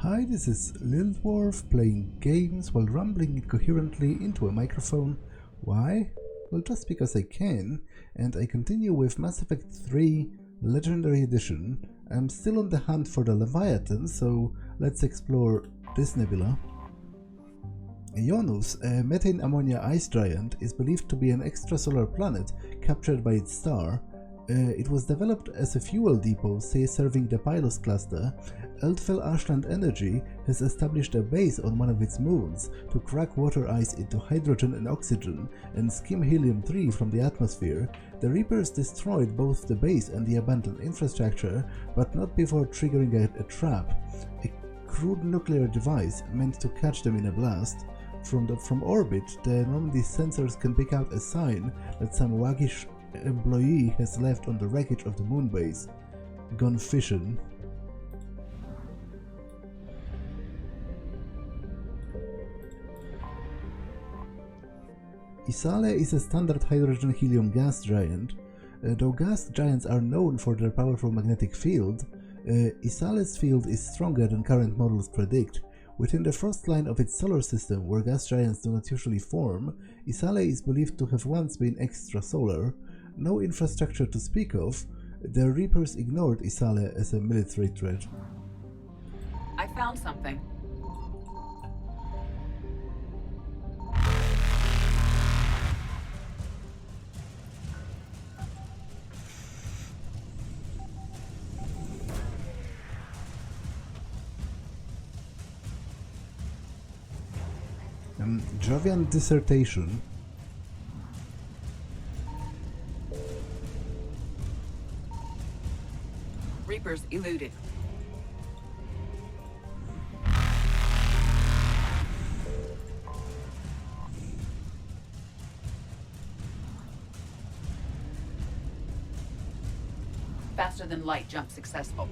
Hi, this is Lil Dwarf playing games while rambling incoherently into a microphone. Why? Well, just because I can, and I continue with Mass Effect 3 Legendary Edition. I'm still on the hunt for the Leviathan, so let's explore this nebula. Ionus, a methane ammonia ice giant, is believed to be an extrasolar planet captured by its star. It was developed as a fuel depot, serving the Pylos cluster. Eldfell Ashland Energy has established a base on one of its moons to crack water ice into hydrogen and oxygen and skim helium-3 from the atmosphere. The Reapers destroyed both the base and the abandoned infrastructure, but not before triggering a trap, a crude nuclear device meant to catch them in a blast. From orbit, the Normandy sensors can pick out a sign that some waggish employee has left on the wreckage of the moon base. Gone fishing. Isale is a standard hydrogen-helium gas giant. Though gas giants are known for their powerful magnetic field, Isale's field is stronger than current models predict. Within the frost line of its solar system, where gas giants do not usually form, Isale is believed to have once been extrasolar. No infrastructure to speak of, the Reapers ignored Isale as a military threat. I found something. Jovian dissertation. Reapers eluded. Faster than light jump successful.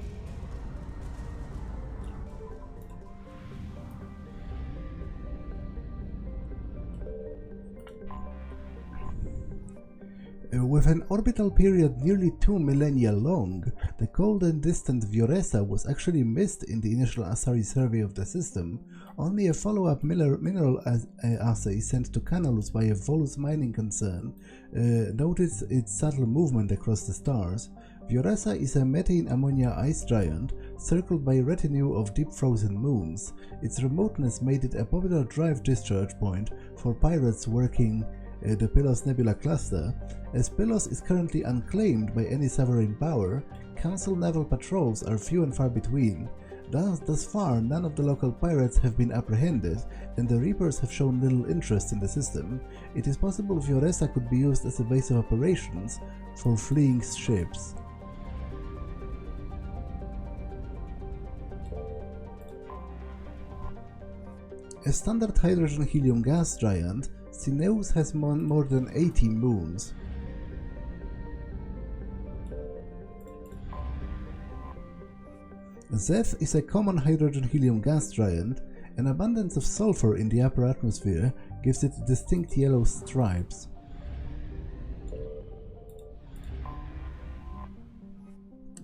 With an orbital period nearly 2 millennia long, the cold and distant Vioresa was actually missed in the initial Asari survey of the system. Only a follow-up mineral assay sent to Canalus by a Volus mining concern noted its subtle movement across the stars. Vioresa is a methane ammonia ice giant circled by a retinue of deep-frozen moons. Its remoteness made it a popular drive discharge point for pirates working the Pylos Nebula cluster. As Pylos is currently unclaimed by any sovereign power, Council naval patrols are few and far between. Thus far, none of the local pirates have been apprehended, and the Reapers have shown little interest in the system. It is possible Vioresa could be used as a base of operations for fleeing ships. A standard hydrogen-helium gas giant, Cineus has more than 80 moons. Zeth is a common hydrogen-helium gas giant. An abundance of sulfur in the upper atmosphere gives it distinct yellow stripes.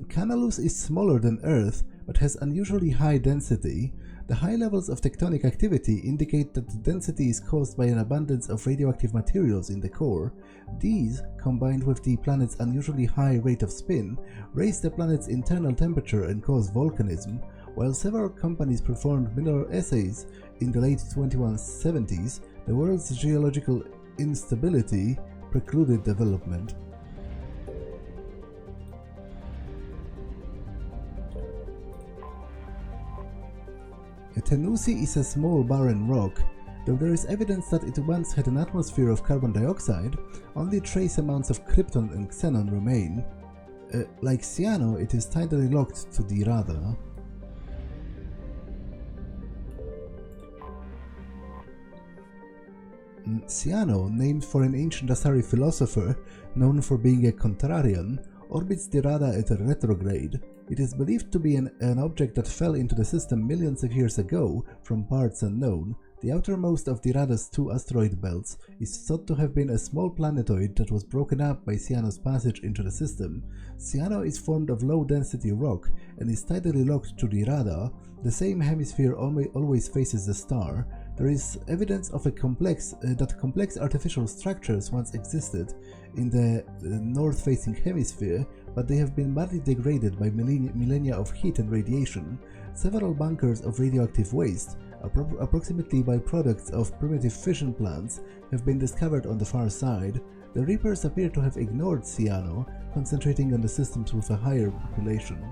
Canalus is smaller than Earth, but has unusually high density. The high levels of tectonic activity indicate that the density is caused by an abundance of radioactive materials in the core. These, combined with the planet's unusually high rate of spin, raise the planet's internal temperature and cause volcanism. While several companies performed mineral assays in the late 2170s, the world's geological instability precluded development. Tenusi is a small barren rock. Though there is evidence that it once had an atmosphere of carbon dioxide, only trace amounts of krypton and xenon remain. Like Cyano, it is tidally locked to the radar. Cyano, named for an ancient Asari philosopher known for being a contrarian, orbits the Rada at a retrograde. It is believed to be an object that fell into the system millions of years ago from parts unknown. The outermost of the Rada's two asteroid belts is thought to have been a small planetoid that was broken up by Cyano's passage into the system. Cyano is formed of low-density rock and is tidally locked to the Rada. The same hemisphere always faces the star. There is evidence of that complex artificial structures once existed in the north-facing hemisphere, but they have been badly degraded by millennia of heat and radiation. Several bunkers of radioactive waste, approximately byproducts of primitive fission plants, have been discovered on the far side. The Reapers appear to have ignored Cyano, concentrating on the systems with a higher population.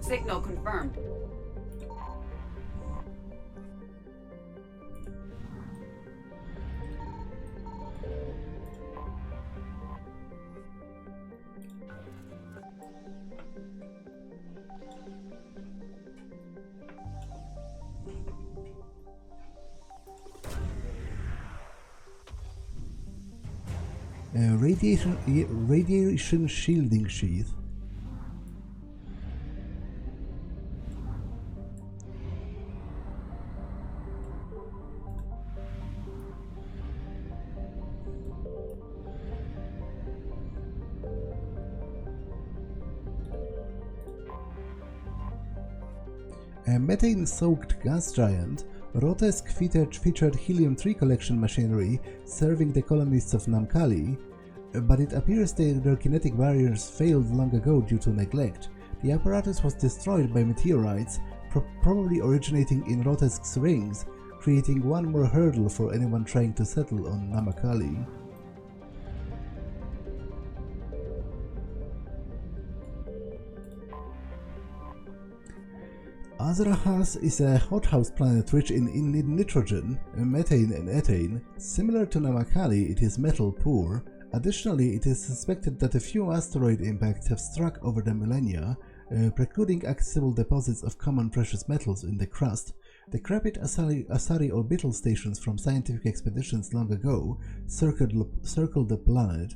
Signal confirmed. Radiation shielding sheath. A methane-soaked gas giant, Rotesk featured helium-3 collection machinery serving the colonists of Namakli, but it appears their kinetic barriers failed long ago due to neglect. The apparatus was destroyed by meteorites, probably originating in Rotesk's rings, creating one more hurdle for anyone trying to settle on Namakli. Azrahas is a hothouse planet rich in nitrogen, methane and ethane. Similar to Namakli, it is metal poor. Additionally, it is suspected that a few asteroid impacts have struck over the millennia, precluding accessible deposits of common precious metals in the crust. Decrepit Asari orbital stations from scientific expeditions long ago circled the planet.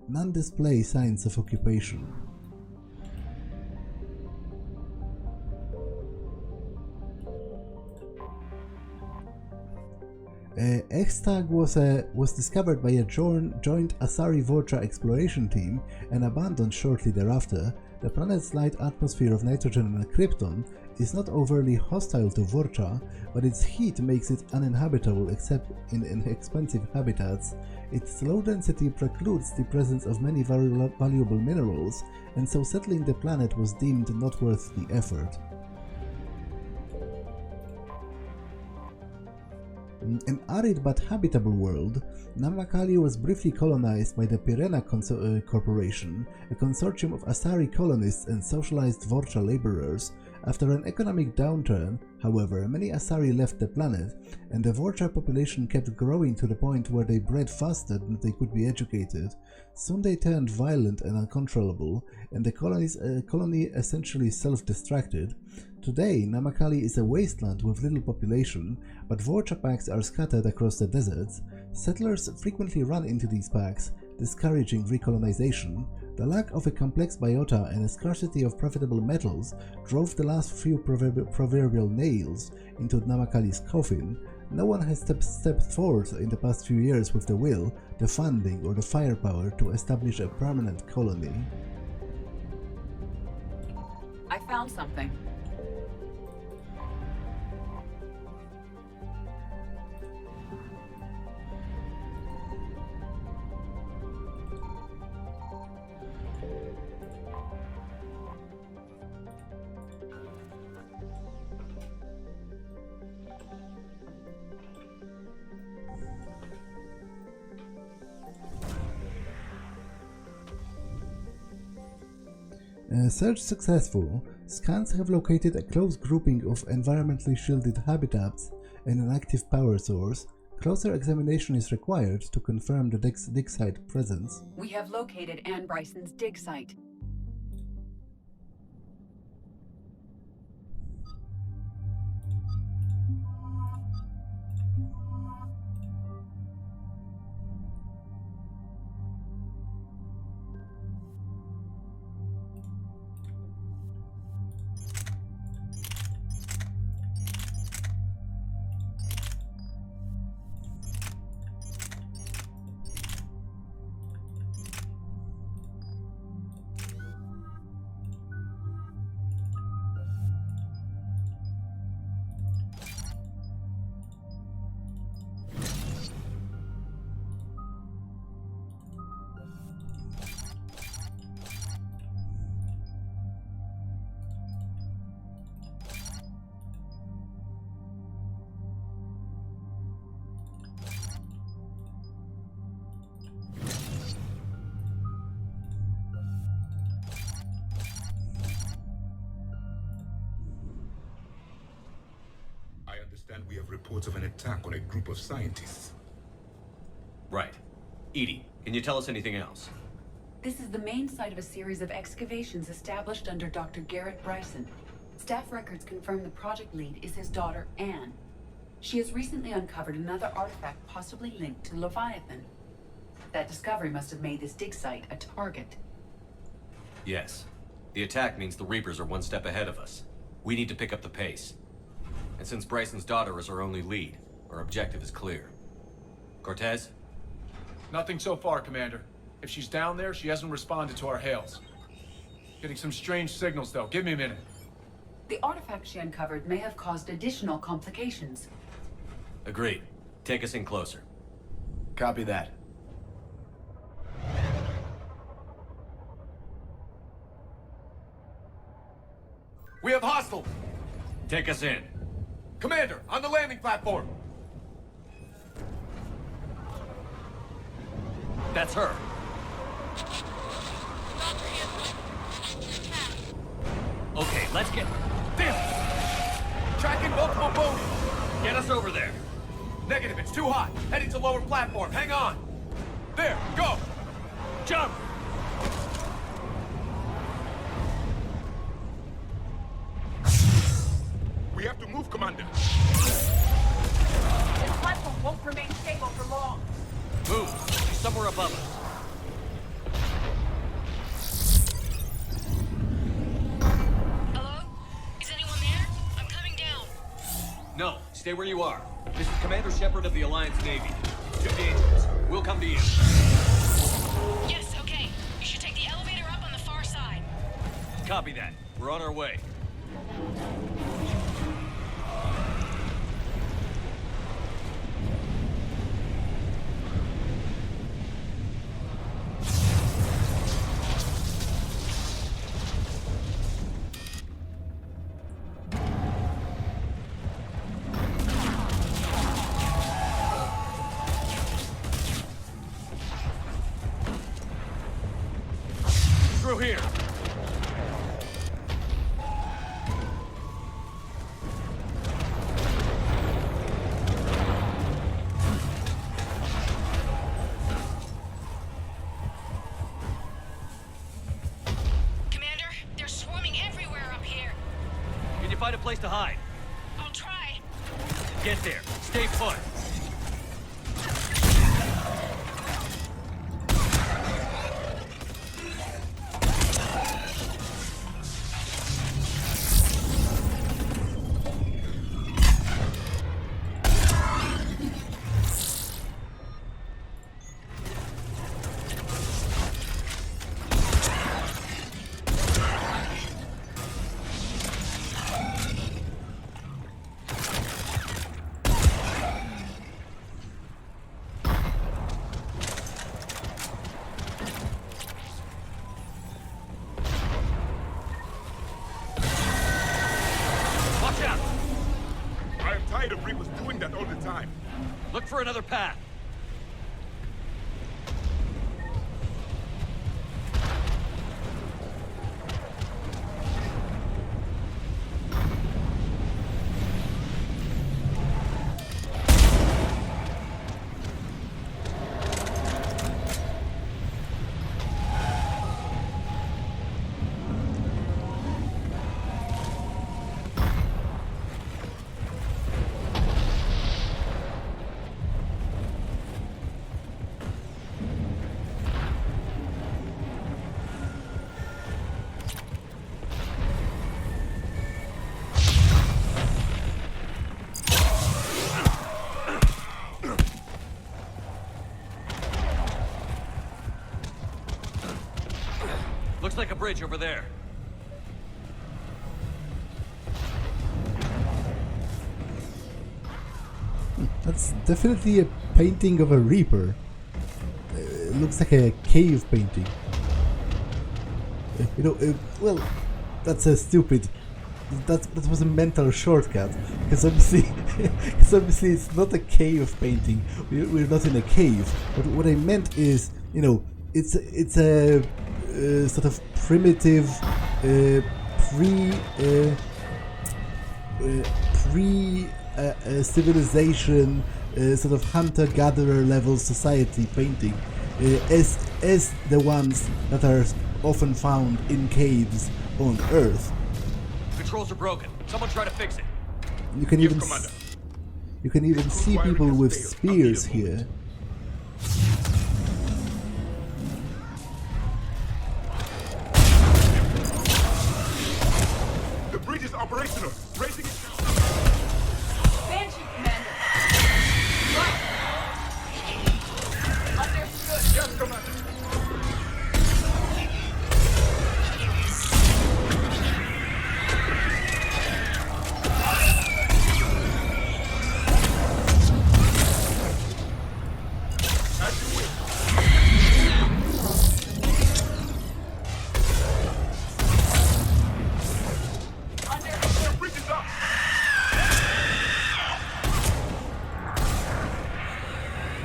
None display signs of occupation. Extag was discovered by a joint Asari-Vorcha exploration team and abandoned shortly thereafter. The planet's light atmosphere of nitrogen and krypton is not overly hostile to Vorcha, but its heat makes it uninhabitable except in expensive habitats. Its low density precludes the presence of many valuable minerals, and so settling the planet was deemed not worth the effort. An arid but habitable world, Namakli was briefly colonized by the Pirena Corporation, a consortium of Asari colonists and socialized Vorcha laborers. After an economic downturn, however, many Asari left the planet, and the Vorcha population kept growing to the point where they bred faster than they could be educated. Soon they turned violent and uncontrollable, and the colony essentially self-destructed. Today, Namakli is a wasteland with little population, but Vorcha packs are scattered across the deserts. Settlers frequently run into these packs, discouraging recolonization. The lack of a complex biota and a scarcity of profitable metals drove the last few proverbial nails into Namakli's coffin. No one has stepped forward in the past few years with the will, the funding, or the firepower to establish a permanent colony. I found something. Search successful. Scans have located a close grouping of environmentally shielded habitats and an active power source. Closer examination is required to confirm the dig site presence. We have located Anne Bryson's dig site. understand we have reports of an attack on a group of scientists. Right. Edie, can you tell us anything else? This is the main site of a series of excavations established under Dr. Garrett Bryson. Staff records confirm the project lead is his daughter, Anne. She has recently uncovered another artifact possibly linked to Leviathan. That discovery must have made this dig site a target. Yes. The attack means the Reapers are one step ahead of us. We need to pick up the pace. And since Bryson's daughter is our only lead, our objective is clear. Cortez? Nothing so far, Commander. If she's down there, she hasn't responded to our hails. Getting some strange signals, though. Give me a minute. The artifact she uncovered may have caused additional complications. Agreed. Take us in closer. Copy that. We have hostile! Take us in. Commander, on the landing platform! That's her. Okay, let's get... Damn! Tracking multiple boats! Get us over there. Negative, it's too hot. Heading to lower platform. Hang on! There, go! Jump! We have to move, Commander. This platform won't remain stable for long. Move. She's somewhere above us. Hello? Is anyone there? I'm coming down. No, stay where you are. This is Commander Shepard of the Alliance Navy. Too dangerous. We'll come to you. Yes, okay. You should take the elevator up on the far side. Copy that. We're on our way. Through here. Commander, they're swarming everywhere up here. Can you find a place to hide? I'll try. Get there. Stay put. Watch out! I am tired of Reapers doing that all the time. Look for another path. Looks like a bridge over there. That's definitely a painting of a Reaper. It looks like a cave painting. Well, that's a stupid. That was a mental shortcut, because obviously it's not a cave painting. We're not in a cave. But what I meant is, it's a sort of primitive a civilization, sort of hunter-gatherer level society painting, as the ones that are often found in caves on Earth. Controls are broken. Someone try to fix it. You can Yes, even Commander. you can even see wiring people has with failed. spears I'll need a here. The bridge is operational. Raising it. Banshee, Commander. Right. Understood. Yes, Commander. As you wish. Understood. The bridge is up.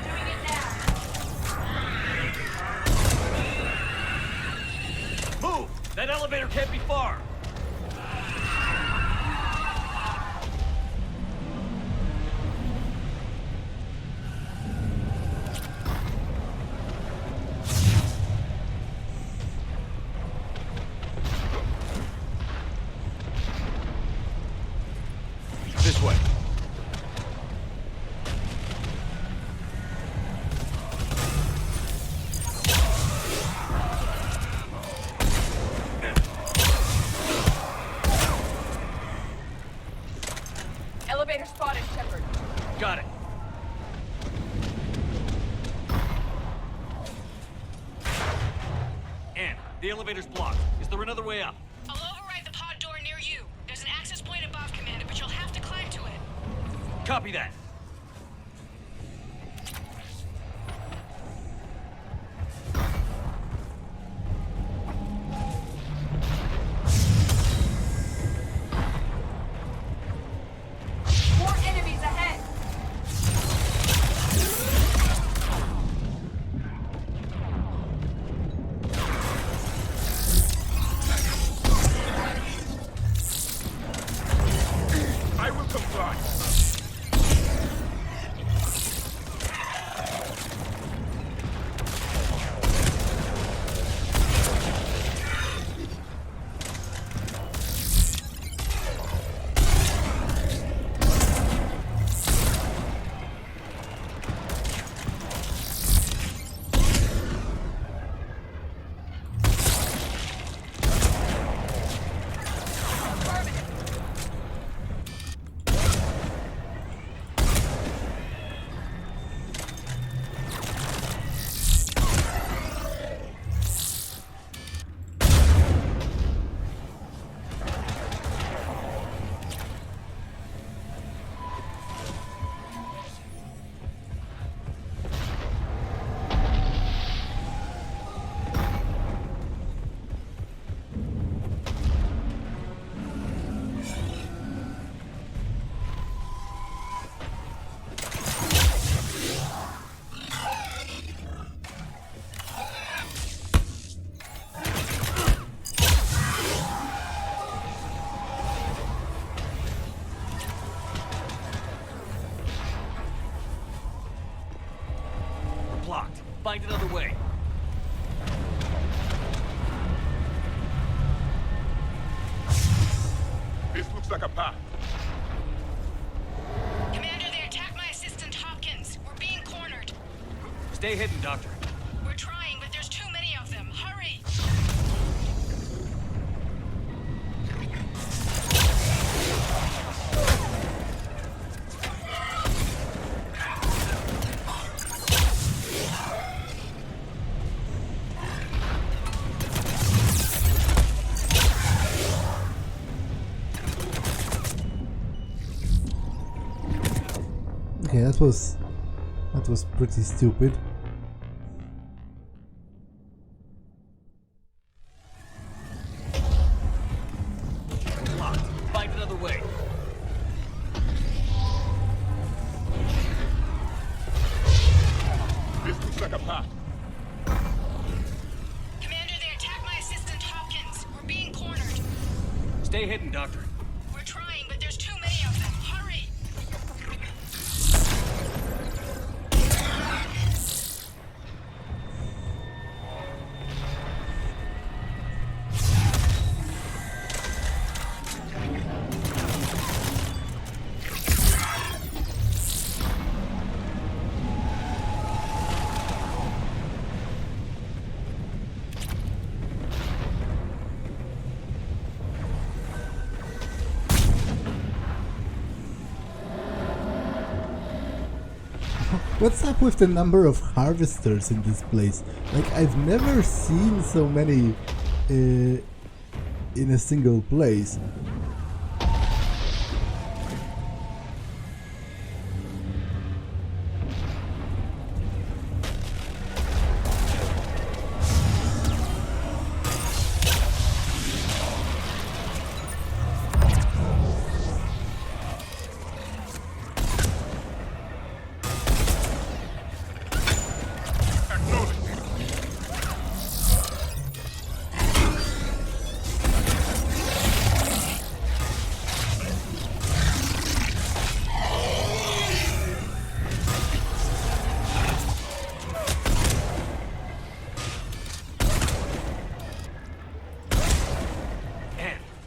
Doing it now. Move! That elevator can't be far. This way. Elevator spotted, Shepard. Got it. Ann, the elevator's blocked. Is there another way up? I'll override the pod door near you. There's an access point above, Commander, but you'll have to climb to it. Copy that. More enemies ahead. I will comply. We're blocked. Find another way. This looks like a path. Commander, they attacked my assistant Hopkins. We're being cornered. Stay hidden, Doctor. We're trying, but there's too many of them. Hurry! Okay, that was pretty stupid. Blocked. Find another way. This looks like a path. Commander, they attacked my assistant Hopkins. We're being cornered. Stay hidden, Doctor. We're trying, but there's too many of them. Hurry! What's up with the number of harvesters in this place? Like, I've never seen so many in a single place.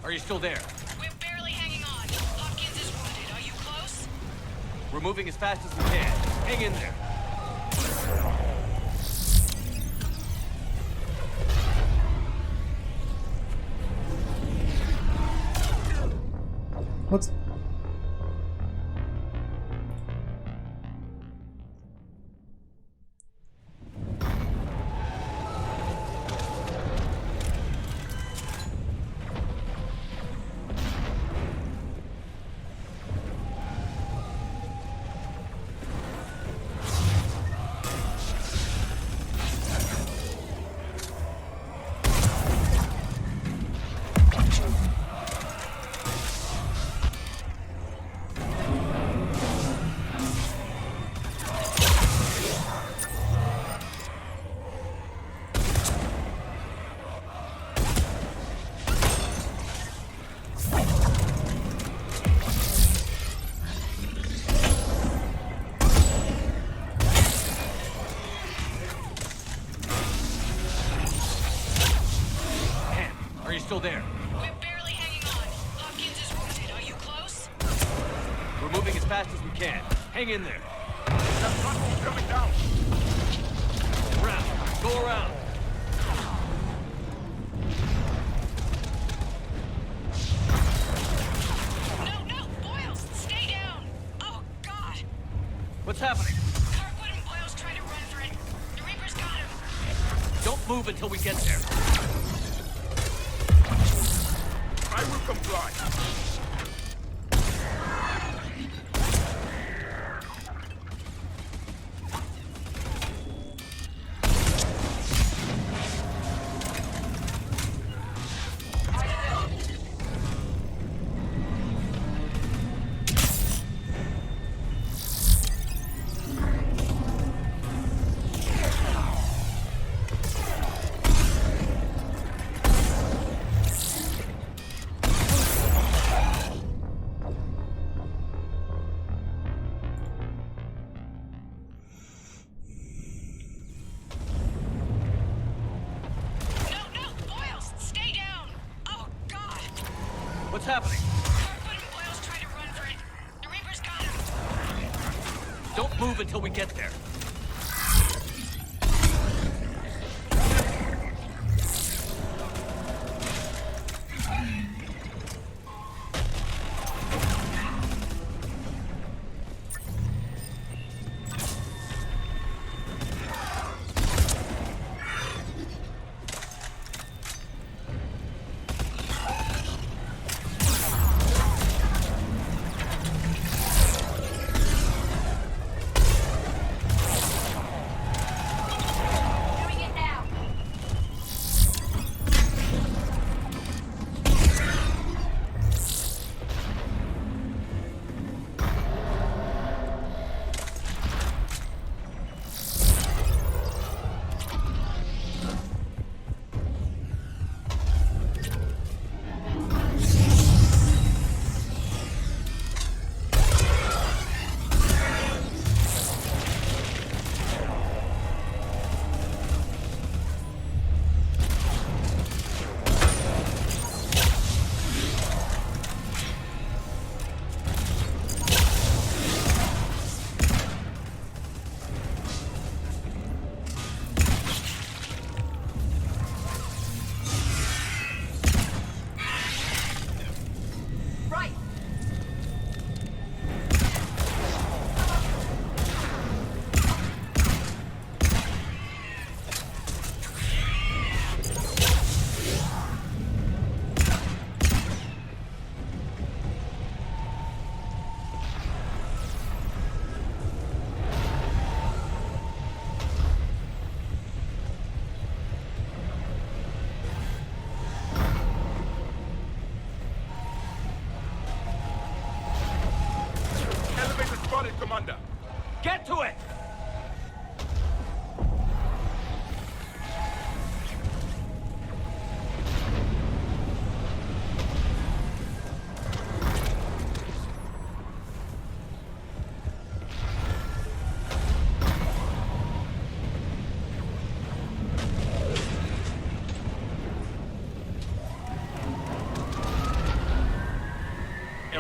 Are you still there? We're barely hanging on. Hopkins is wounded. Are you close? We're moving as fast as we can. Hang in there. What's... Are you still there? We're barely hanging on. Hopkins is wounded. Are you close? We're moving as fast as we can. Hang in there. That gunboat's coming down. Around. Go around. No, Boyles, stay down. Oh, God. What's happening? Kirkwood and Boyles trying to run for it. The Reaper's got him. Don't move until we get there. I will comply. What's happening? Kirkwood and Boyles trying to run for it. The Reaper's got him. Don't move until we get there.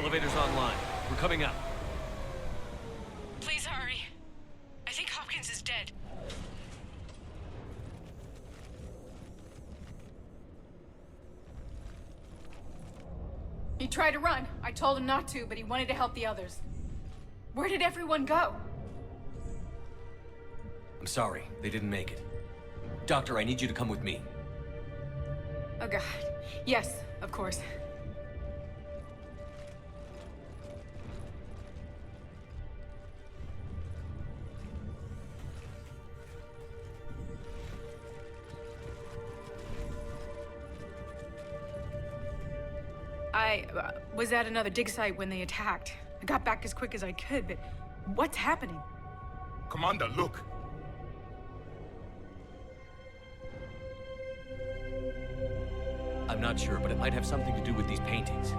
Elevator's online. We're coming up. Please hurry. I think Hopkins is dead. He tried to run. I told him not to, but he wanted to help the others. Where did everyone go? I'm sorry, they didn't make it. Doctor, I need you to come with me. Oh god. Yes, of course. I was at another dig site when they attacked. I got back as quick as I could, but what's happening? Commander, look. I'm not sure, but it might have something to do with these paintings.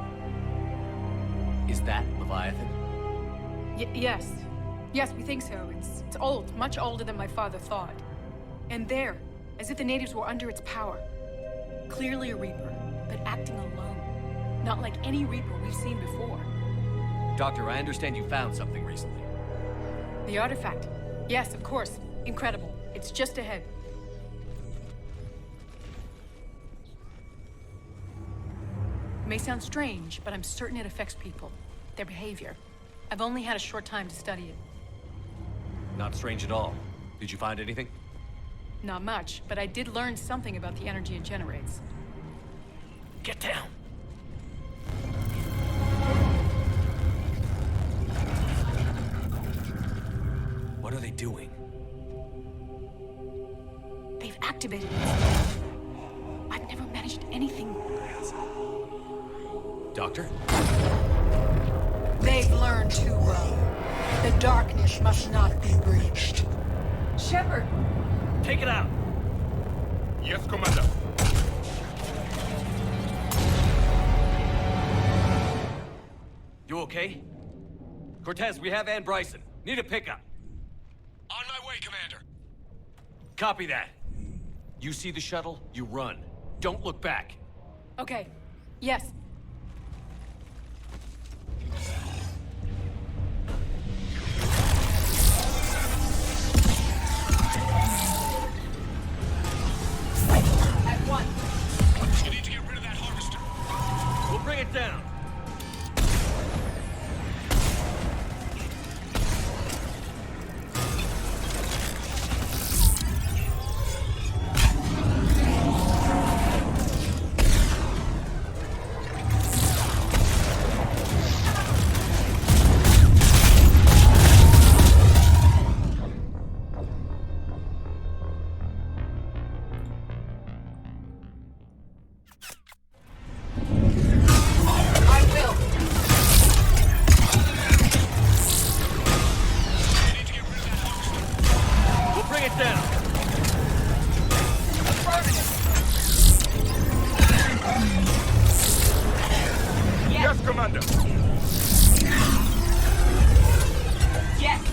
Is that Leviathan? Yes. Yes, we think so. It's old, much older than my father thought. And there, as if the natives were under its power. Clearly a Reaper, but acting alone. Not like any Reaper we've seen before. Doctor, I understand you found something recently. The artifact. Yes, of course. Incredible. It's just ahead. It may sound strange, but I'm certain it affects people. Their behavior. I've only had a short time to study it. Not strange at all. Did you find anything? Not much, but I did learn something about the energy it generates. Get down! What are they doing? They've activated it. I've never managed anything. Doctor? They've learned too well. The darkness must not be breached. Shepard! Take it out! Yes, Commander. You okay? Cortez, we have Ann Bryson. Need a pickup. On my way, Commander. Copy that. You see the shuttle, you run. Don't look back. Okay. Yes. At once. You need to get rid of that harvester. We'll bring it down. Yes, Commander. Yes.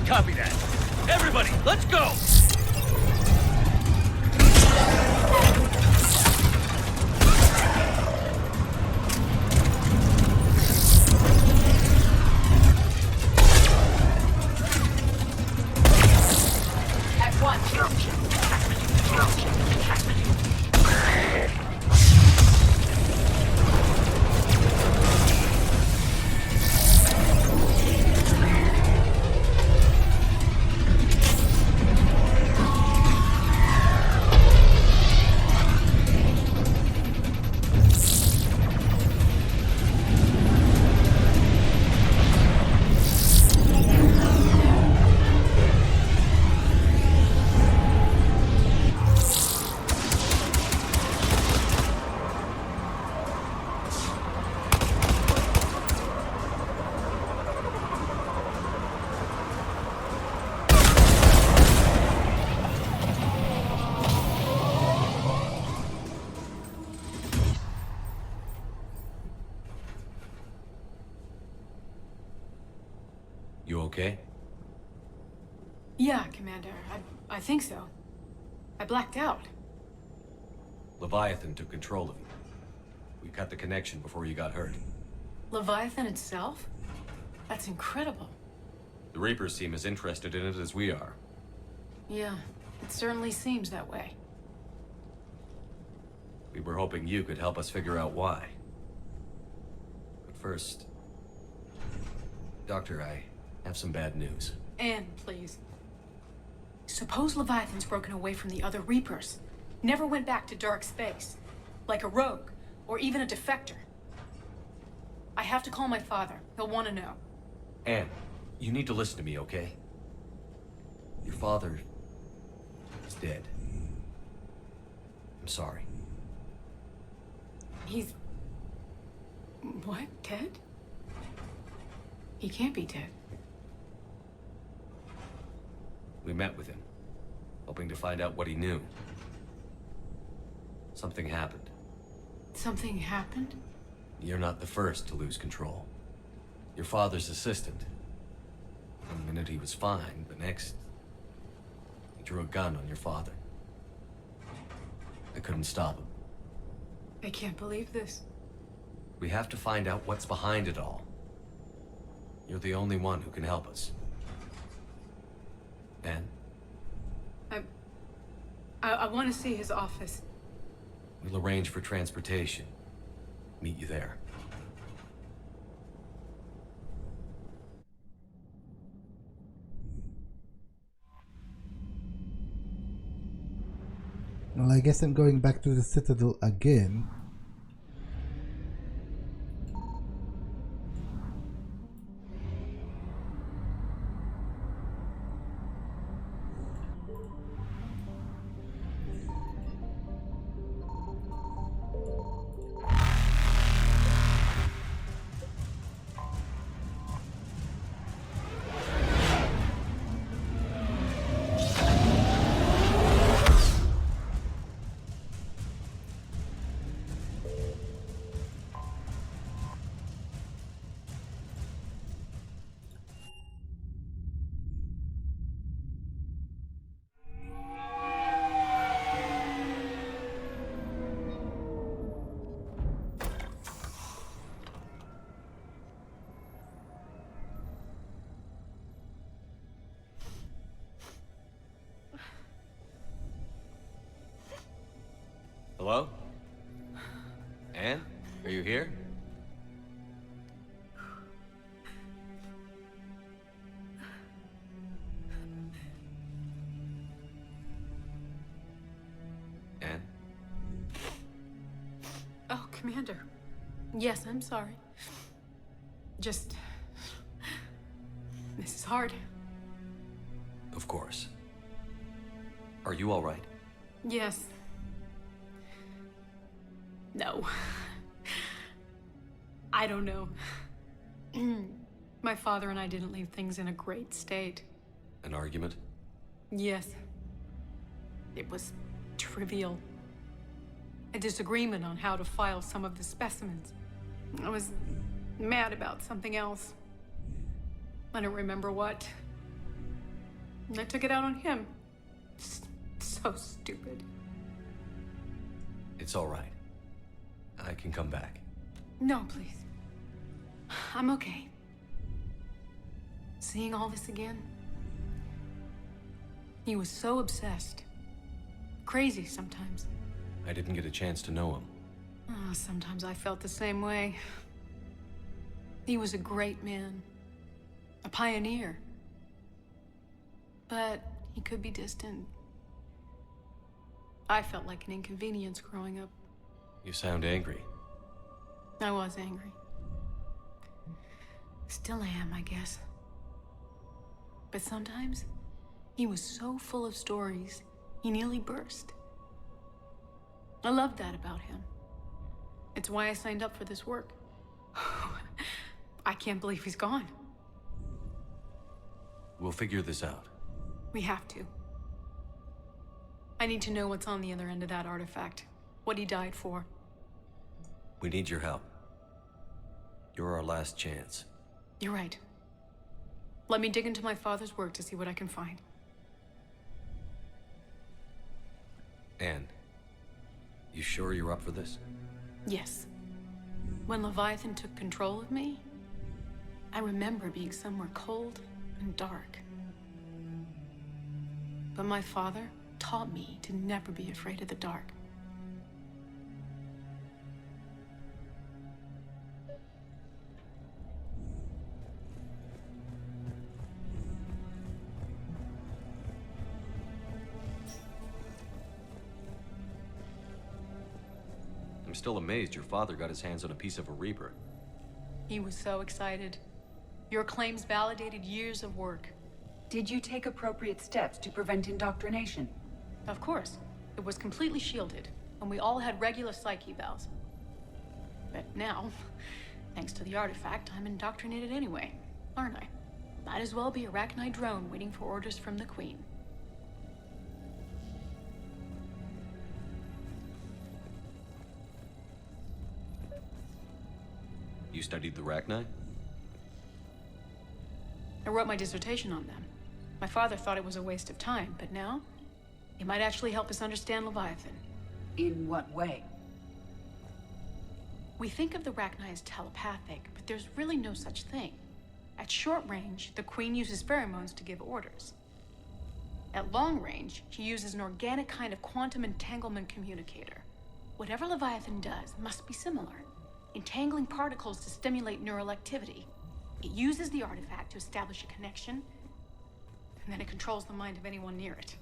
Copy that. Everybody, let's go! okay? Yeah, Commander. I think so. I blacked out. Leviathan took control of you. We cut the connection before you got hurt. Leviathan itself? That's incredible. The Reapers seem as interested in it as we are. Yeah, it certainly seems that way. We were hoping you could help us figure out why. But first... Doctor, I have some bad news. Anne, please. Suppose Leviathan's broken away from the other Reapers. Never went back to dark space. Like a rogue, or even a defector. I have to call my father. He'll want to know. Anne, you need to listen to me, okay? Your father... is dead. I'm sorry. He's... What? Dead? He can't be dead. We met with him, hoping to find out what he knew. Something happened. Something happened? You're not the first to lose control. Your father's assistant. One minute he was fine, the next... he drew a gun on your father. I couldn't stop him. I can't believe this. We have to find out what's behind it all. You're the only one who can help us. Anne? I want to see his office. We'll arrange for transportation. Meet you there. Well, I guess I'm going back to the Citadel again. Hello? Anne? Are you here? Anne? Oh, Commander. Yes, I'm sorry. Just... this is hard. Of course. Are you all right? Yes. No. I don't know. My father and I didn't leave things in a great state. An argument? Yes. It was trivial. A disagreement on how to file some of the specimens. I was mad about something else. I don't remember what. I took it out on him. So stupid. It's all right. I can come back. No, please. I'm okay. Seeing all this again? He was so obsessed. Crazy sometimes. I didn't get a chance to know him. Oh, sometimes I felt the same way. He was a great man. A pioneer. But he could be distant. I felt like an inconvenience growing up. You sound angry. I was angry. Still am, I guess. But sometimes, he was so full of stories, he nearly burst. I loved that about him. It's why I signed up for this work. I can't believe he's gone. We'll figure this out. We have to. I need to know what's on the other end of that artifact. What he died for. We need your help. You're our last chance. You're right. Let me dig into my father's work to see what I can find. Anne, you sure you're up for this? Yes. When Leviathan took control of me, I remember being somewhere cold and dark. But my father taught me to never be afraid of the dark. I'm still amazed your father got his hands on a piece of a Reaper. He was so excited. Your claims validated years of work. Did you take appropriate steps to prevent indoctrination? Of course. It was completely shielded, and we all had regular psych evals. But now, thanks to the artifact, I'm indoctrinated anyway, aren't I? Might as well be a Arachnite drone waiting for orders from the Queen. You studied the Arachnite? I wrote my dissertation on them. My father thought it was a waste of time, but now, it might actually help us understand Leviathan. In what way? We think of the Arachnite as telepathic, but there's really no such thing. At short range, the Queen uses pheromones to give orders. At long range, she uses an organic kind of quantum entanglement communicator. Whatever Leviathan does must be similar, entangling particles to stimulate neural activity. It uses the artifact to establish a connection, and then it controls the mind of anyone near it.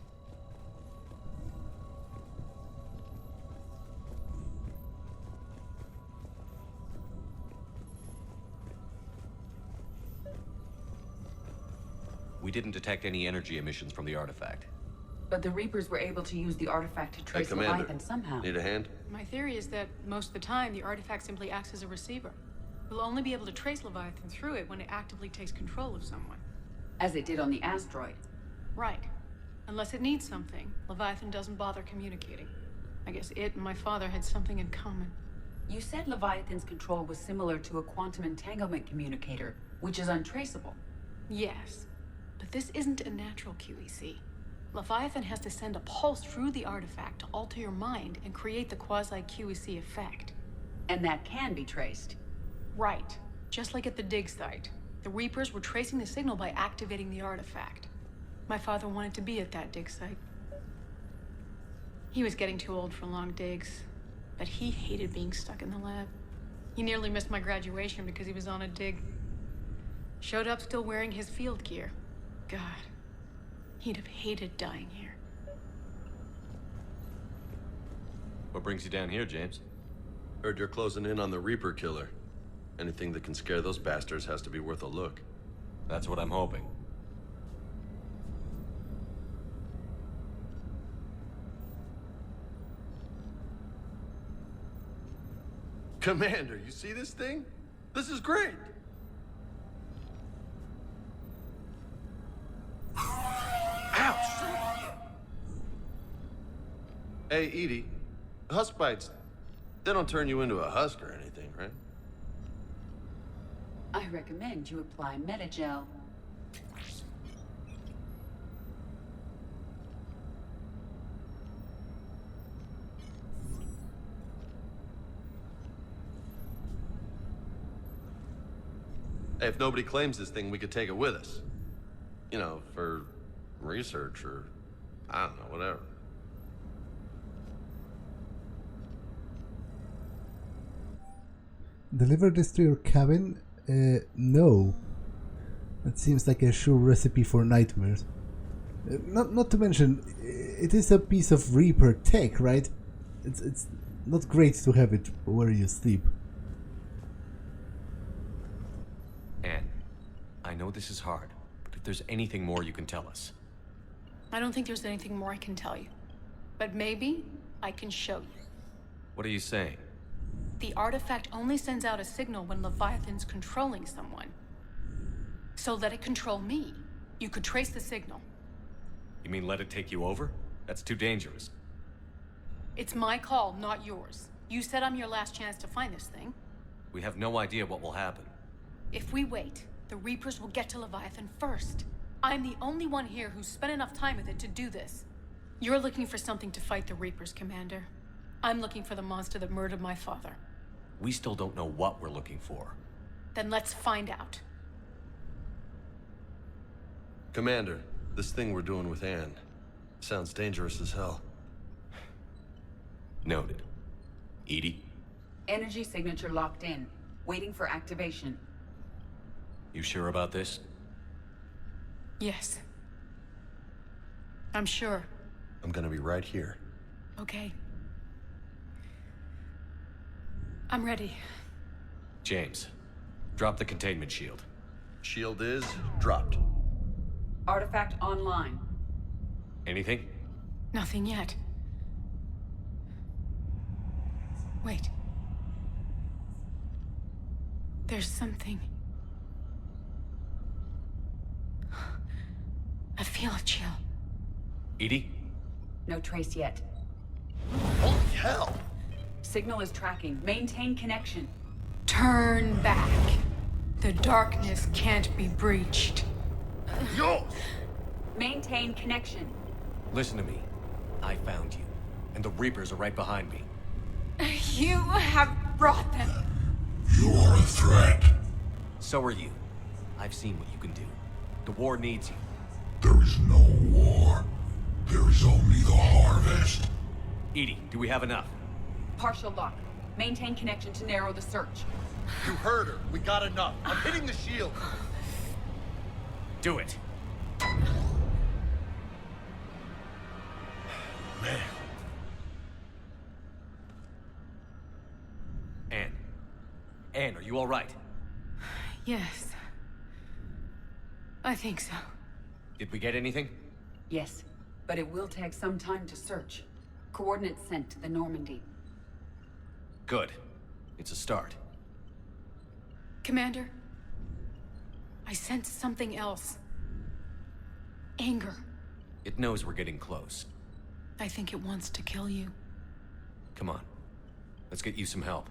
We didn't detect any energy emissions from the artifact. But the Reapers were able to use the artifact to trace Leviathan somehow. Need a hand? My theory is that most of the time, the artifact simply acts as a receiver. We'll only be able to trace Leviathan through it when it actively takes control of someone. As it did on the asteroid. Right. Unless it needs something, Leviathan doesn't bother communicating. I guess it and my father had something in common. You said Leviathan's control was similar to a quantum entanglement communicator, which is untraceable. Yes, but this isn't a natural QEC. Leviathan has to send a pulse through the artifact to alter your mind and create the quasi-QEC effect. And that can be traced. Right. Just like at the dig site. The Reapers were tracing the signal by activating the artifact. My father wanted to be at that dig site. He was getting too old for long digs, but he hated being stuck in the lab. He nearly missed my graduation because he was on a dig. Showed up still wearing his field gear. God, he'd have hated dying here. What brings you down here, James? Heard you're closing in on the Reaper killer. Anything that can scare those bastards has to be worth a look. That's what I'm hoping. Commander, you see this thing? This is great! Ouch! Hey, Edie, husk bites, they don't turn you into a husk or anything, right? I recommend you apply Metagel. Hey, if nobody claims this thing, we could take it with us. You know, for research or, I don't know, whatever. Deliver this to your cabin? No. That seems like a sure recipe for nightmares. Not to mention, it is a piece of Reaper tech, right? It's not great to have it where you sleep. Anne, I know this is hard, but if there's anything more you can tell us. I don't think there's anything more I can tell you. But maybe I can show you. What are you saying? The artifact only sends out a signal when Leviathan's controlling someone. So let it control me. You could trace the signal. You mean let it take you over? That's too dangerous. It's my call, not yours. You said I'm your last chance to find this thing. We have no idea what will happen. If we wait, The Reapers will get to Leviathan first. I'm the only one here who's spent enough time with it to do this. You're looking for something to fight the Reapers, Commander. I'm looking for the monster that murdered my father. We still don't know what we're looking for. Then let's find out. Commander, this thing we're doing with Anne sounds dangerous as hell. Noted. Edie, Energy signature locked in. Waiting for activation. you sure about this? Yes. I'm sure. I'm gonna be right here. Okay. I'm ready. James, drop the containment shield. Shield is dropped. Artifact online. Anything? Nothing yet. Wait. There's something. I feel a chill. Edie? No trace yet. Holy hell! Signal is tracking. Maintain connection. Turn back. The darkness can't be breached. Yo! Maintain connection. Listen to me. I found you, and the Reapers are right behind me. You have brought them. You are a threat. So are you. I've seen what you can do. The war needs you. There is no war. There is only the harvest. Edie, do we have enough? Partial lock. Maintain connection to narrow the search. You heard her. We got enough. I'm hitting the shield. Do it. Man. Anne. Anne, are you all right? Yes. I think so. Did we get anything? Yes, but it will take some time to search. Coordinates sent to the Normandy. Good. It's a start. Commander, I sense something else. Anger. It knows we're getting close. I think it wants to kill you. Come on. Let's get you some help.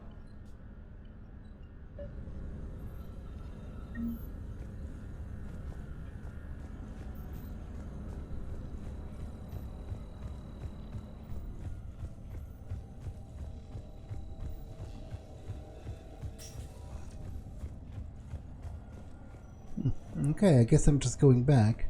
Okay, I guess I'm just going back.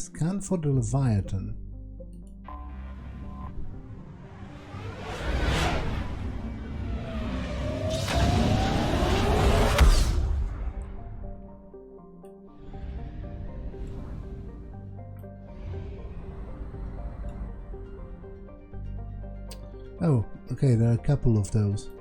Scan for the Leviathan. Oh, okay, there are a couple of those.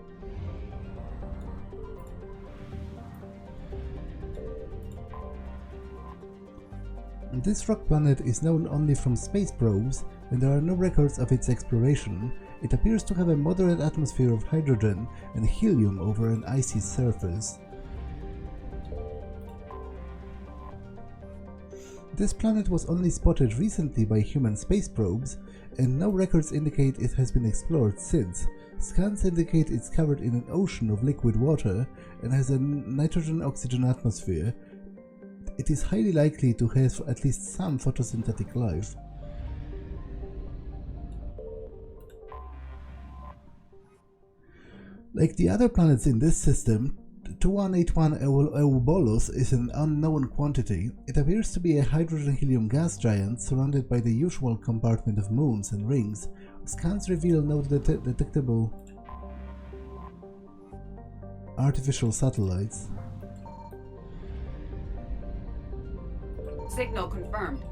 This rock planet is known only from space probes, and there are no records of its exploration. It appears to have a moderate atmosphere of hydrogen and helium over an icy surface. This planet was only spotted recently by human space probes, and no records indicate it has been explored since. Scans indicate it's covered in an ocean of liquid water and has a nitrogen-oxygen atmosphere. It is highly likely to have at least some photosynthetic life. Like the other planets in this system, 2181 Eubolos is an unknown quantity. It appears to be a hydrogen-helium gas giant surrounded by the usual compartment of moons and rings. Scans reveal no detectable artificial satellites. Signal confirmed.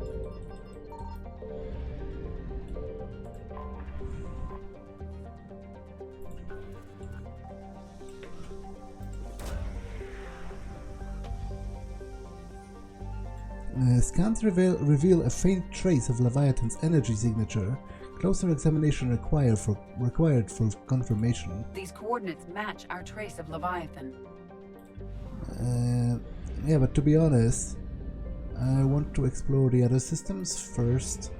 Scans reveal a faint trace of Leviathan's energy signature. Closer examination required for confirmation. These coordinates match our trace of Leviathan. Yeah, but to be honest, I want to explore the other systems first.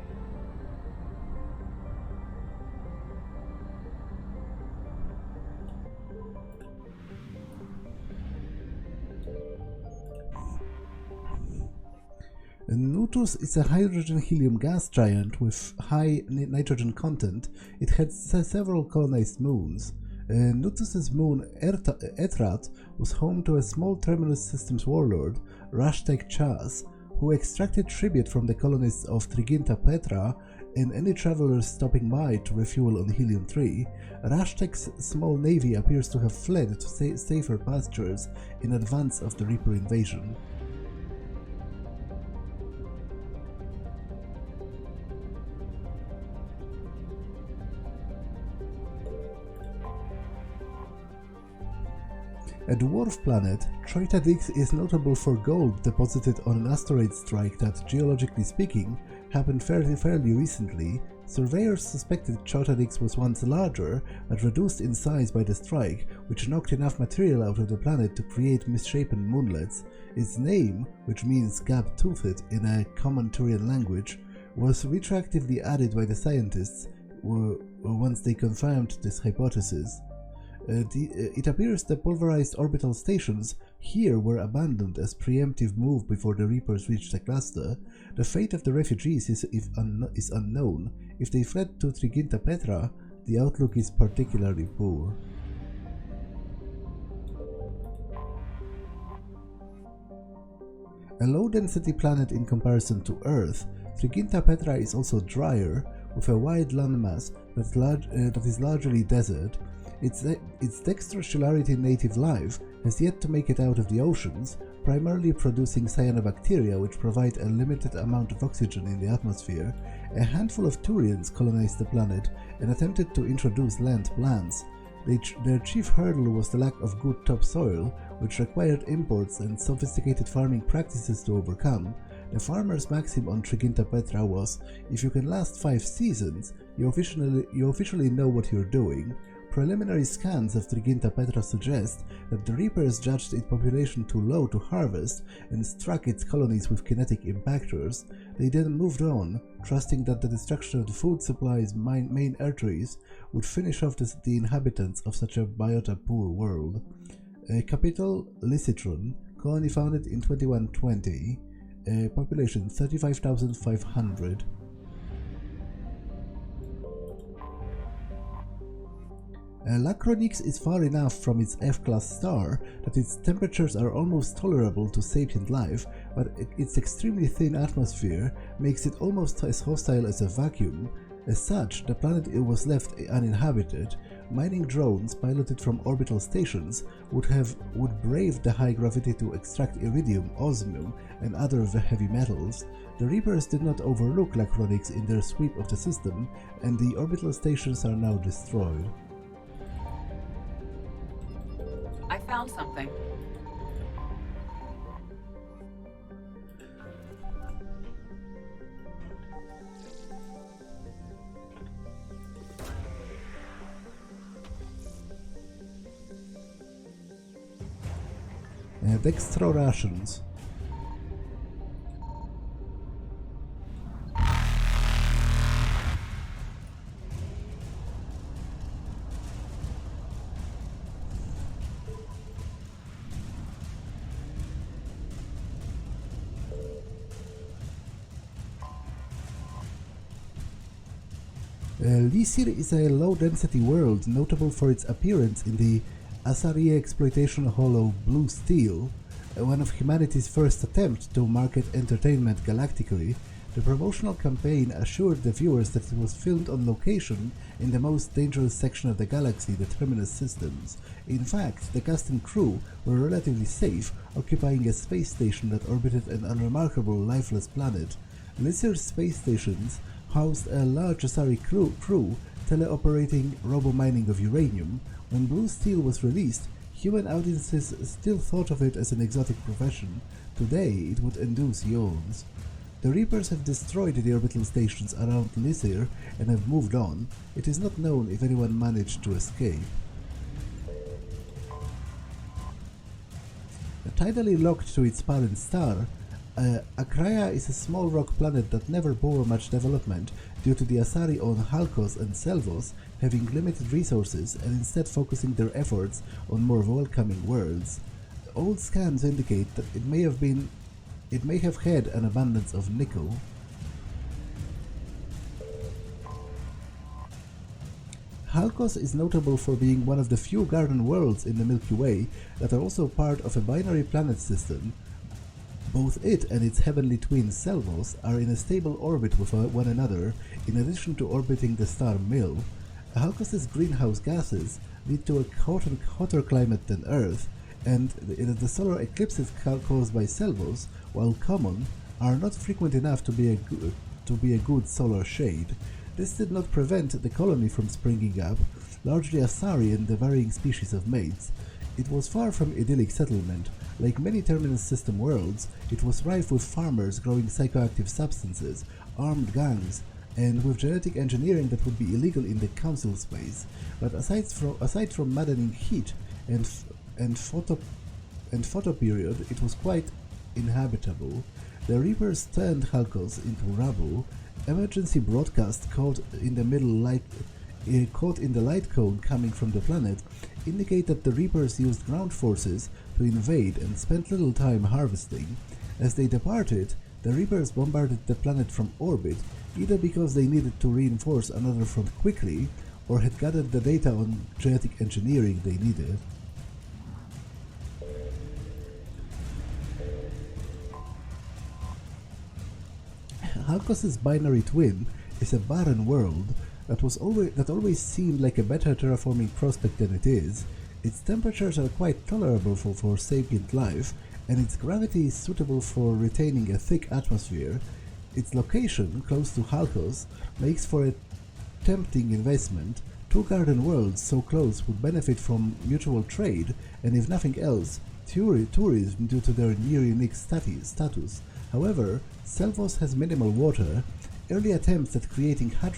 Nutus is a hydrogen-helium gas giant with high nitrogen content. It had several colonized moons. Nutus's moon Etrat was home to a small Terminus Systems warlord, Rashtek Chas, who extracted tribute from the colonists of Triginta Petra and any travelers stopping by to refuel on Helium-3. Rashtek's small navy appears to have fled to safer pastures in advance of the Reaper invasion. A dwarf planet, Troitadix is notable for gold deposited on an asteroid strike that, geologically speaking, happened fairly recently. Surveyors suspected Troitadix was once larger, but reduced in size by the strike, which knocked enough material out of the planet to create misshapen moonlets. Its name, which means gap-toothed in a common Turian language, was retroactively added by the scientists once they confirmed this hypothesis. It appears the pulverized orbital stations here were abandoned as preemptive move before the Reapers reached the cluster. The fate of the refugees is unknown. If they fled to Triginta Petra, the outlook is particularly poor. A low-density planet in comparison to Earth, Triginta Petra is also drier, with a wide landmass that is largely desert. Its dextrosularity native life has yet to make it out of the oceans, primarily producing cyanobacteria which provide a limited amount of oxygen in the atmosphere. A handful of Turians colonized the planet and attempted to introduce land plants. Their chief hurdle was the lack of good topsoil, which required imports and sophisticated farming practices to overcome. The farmer's maxim on Triginta Petra was, if you can last 5 seasons, you officially know what you're doing. Preliminary scans of Triginta Petra suggest that the Reapers judged its population too low to harvest and struck its colonies with kinetic impactors. They then moved on, trusting that the destruction of the food supply's main arteries would finish off the inhabitants of such a biota-poor world. Capital Lysitron, colony founded in 2120, population 35,500. Lacronix is far enough from its F-class star that its temperatures are almost tolerable to sapient life, but its extremely thin atmosphere makes it almost as hostile as a vacuum. As such, the planet was left uninhabited. Mining drones piloted from orbital stations would brave the high gravity to extract iridium, osmium, and other heavy metals. The Reapers did not overlook Lacronix in their sweep of the system, and the orbital stations are now destroyed. I found something. Dextro rations. Lysir is a low-density world notable for its appearance in the Asari exploitation hollow Blue Steel, one of humanity's first attempts to market entertainment galactically. The promotional campaign assured the viewers that it was filmed on location in the most dangerous section of the galaxy, the Terminus Systems. In fact, the cast and crew were relatively safe, occupying a space station that orbited an unremarkable lifeless planet. Lysir's space stations housed a large Asari crew teleoperating robo-mining of uranium. When Blue Steel was released, Human audiences still thought of it as an exotic profession. Today, it would induce yawns. The Reapers have destroyed the orbital stations around Lysir and have moved on. It is not known if anyone managed to escape. Tidally locked to its parent star, Akraya is a small rock planet that never bore much development due to the Asari on Halkos and Selvos having limited resources and instead focusing their efforts on more welcoming worlds. Old scans indicate that it may have had an abundance of nickel. Halkos is notable for being one of the few garden worlds in the Milky Way that are also part of a binary planet system. Both it and its heavenly twin Selvos are in a stable orbit with one another, in addition to orbiting the star Mill. Halkos's greenhouse gases lead to a hotter climate than Earth, and the solar eclipses caused by Selvos, while common, are not frequent enough to be a good solar shade. This did not prevent the colony from springing up, largely Asari and the varying species of mates. It was far from idyllic settlement. Like many Terminus system worlds, it was rife with farmers growing psychoactive substances, armed gangs, and with genetic engineering that would be illegal in the council space. But aside from maddening heat and photo period, it was quite inhabitable. The Reapers turned Halkos into rubble. Emergency broadcast caught in the light cone coming from the planet indicate that the Reapers used ground forces to invade and spent little time harvesting. As they departed, the Reapers bombarded the planet from orbit, either because they needed to reinforce another front quickly, or had gathered the data on genetic engineering they needed. Halkos's binary twin is a barren world that always seemed like a better terraforming prospect than it is. Its temperatures are quite tolerable for sapient life, and its gravity is suitable for retaining a thick atmosphere. Its location, close to Halkos, makes for a tempting investment. Two garden worlds so close would benefit from mutual trade, and if nothing else, tourism due to their near-unique status. However, Selvos has minimal water. Early attempts at creating a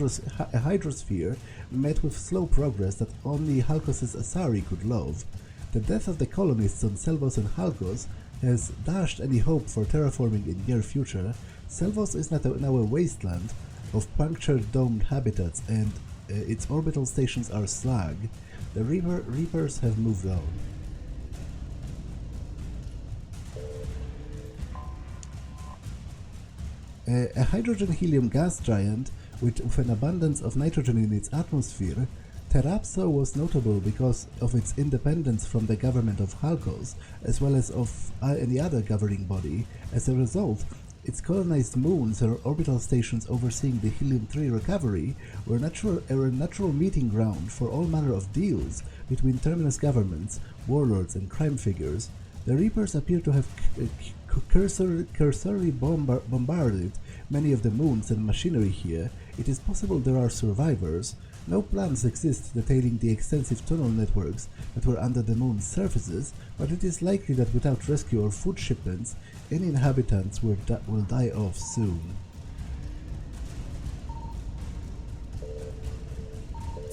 hydrosphere met with slow progress that only Halkos's Asari could love. The death of the colonists on Selvos and Halkos has dashed any hope for terraforming in near future. Selvos is now a wasteland of punctured domed habitats, and its orbital stations are slag. The Reapers have moved on. A hydrogen-helium gas giant with an abundance of nitrogen in its atmosphere, Terapso was notable because of its independence from the government of Halkos, as well as of any other governing body. As a result, its colonized moons or orbital stations overseeing the helium-3 recovery were a natural meeting ground for all manner of deals between Terminus governments, warlords, and crime figures. The Reapers appear to have cursorily bombarded many of the moons and machinery here. It is possible there are survivors. No plans exist detailing the extensive tunnel networks that were under the moon's surfaces, but it is likely that without rescue or food shipments, any inhabitants will die off soon.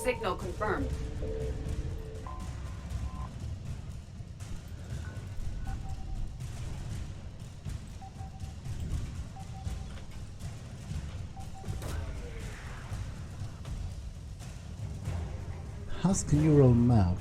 Signal confirmed. Husk neural map.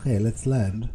Okay, let's land.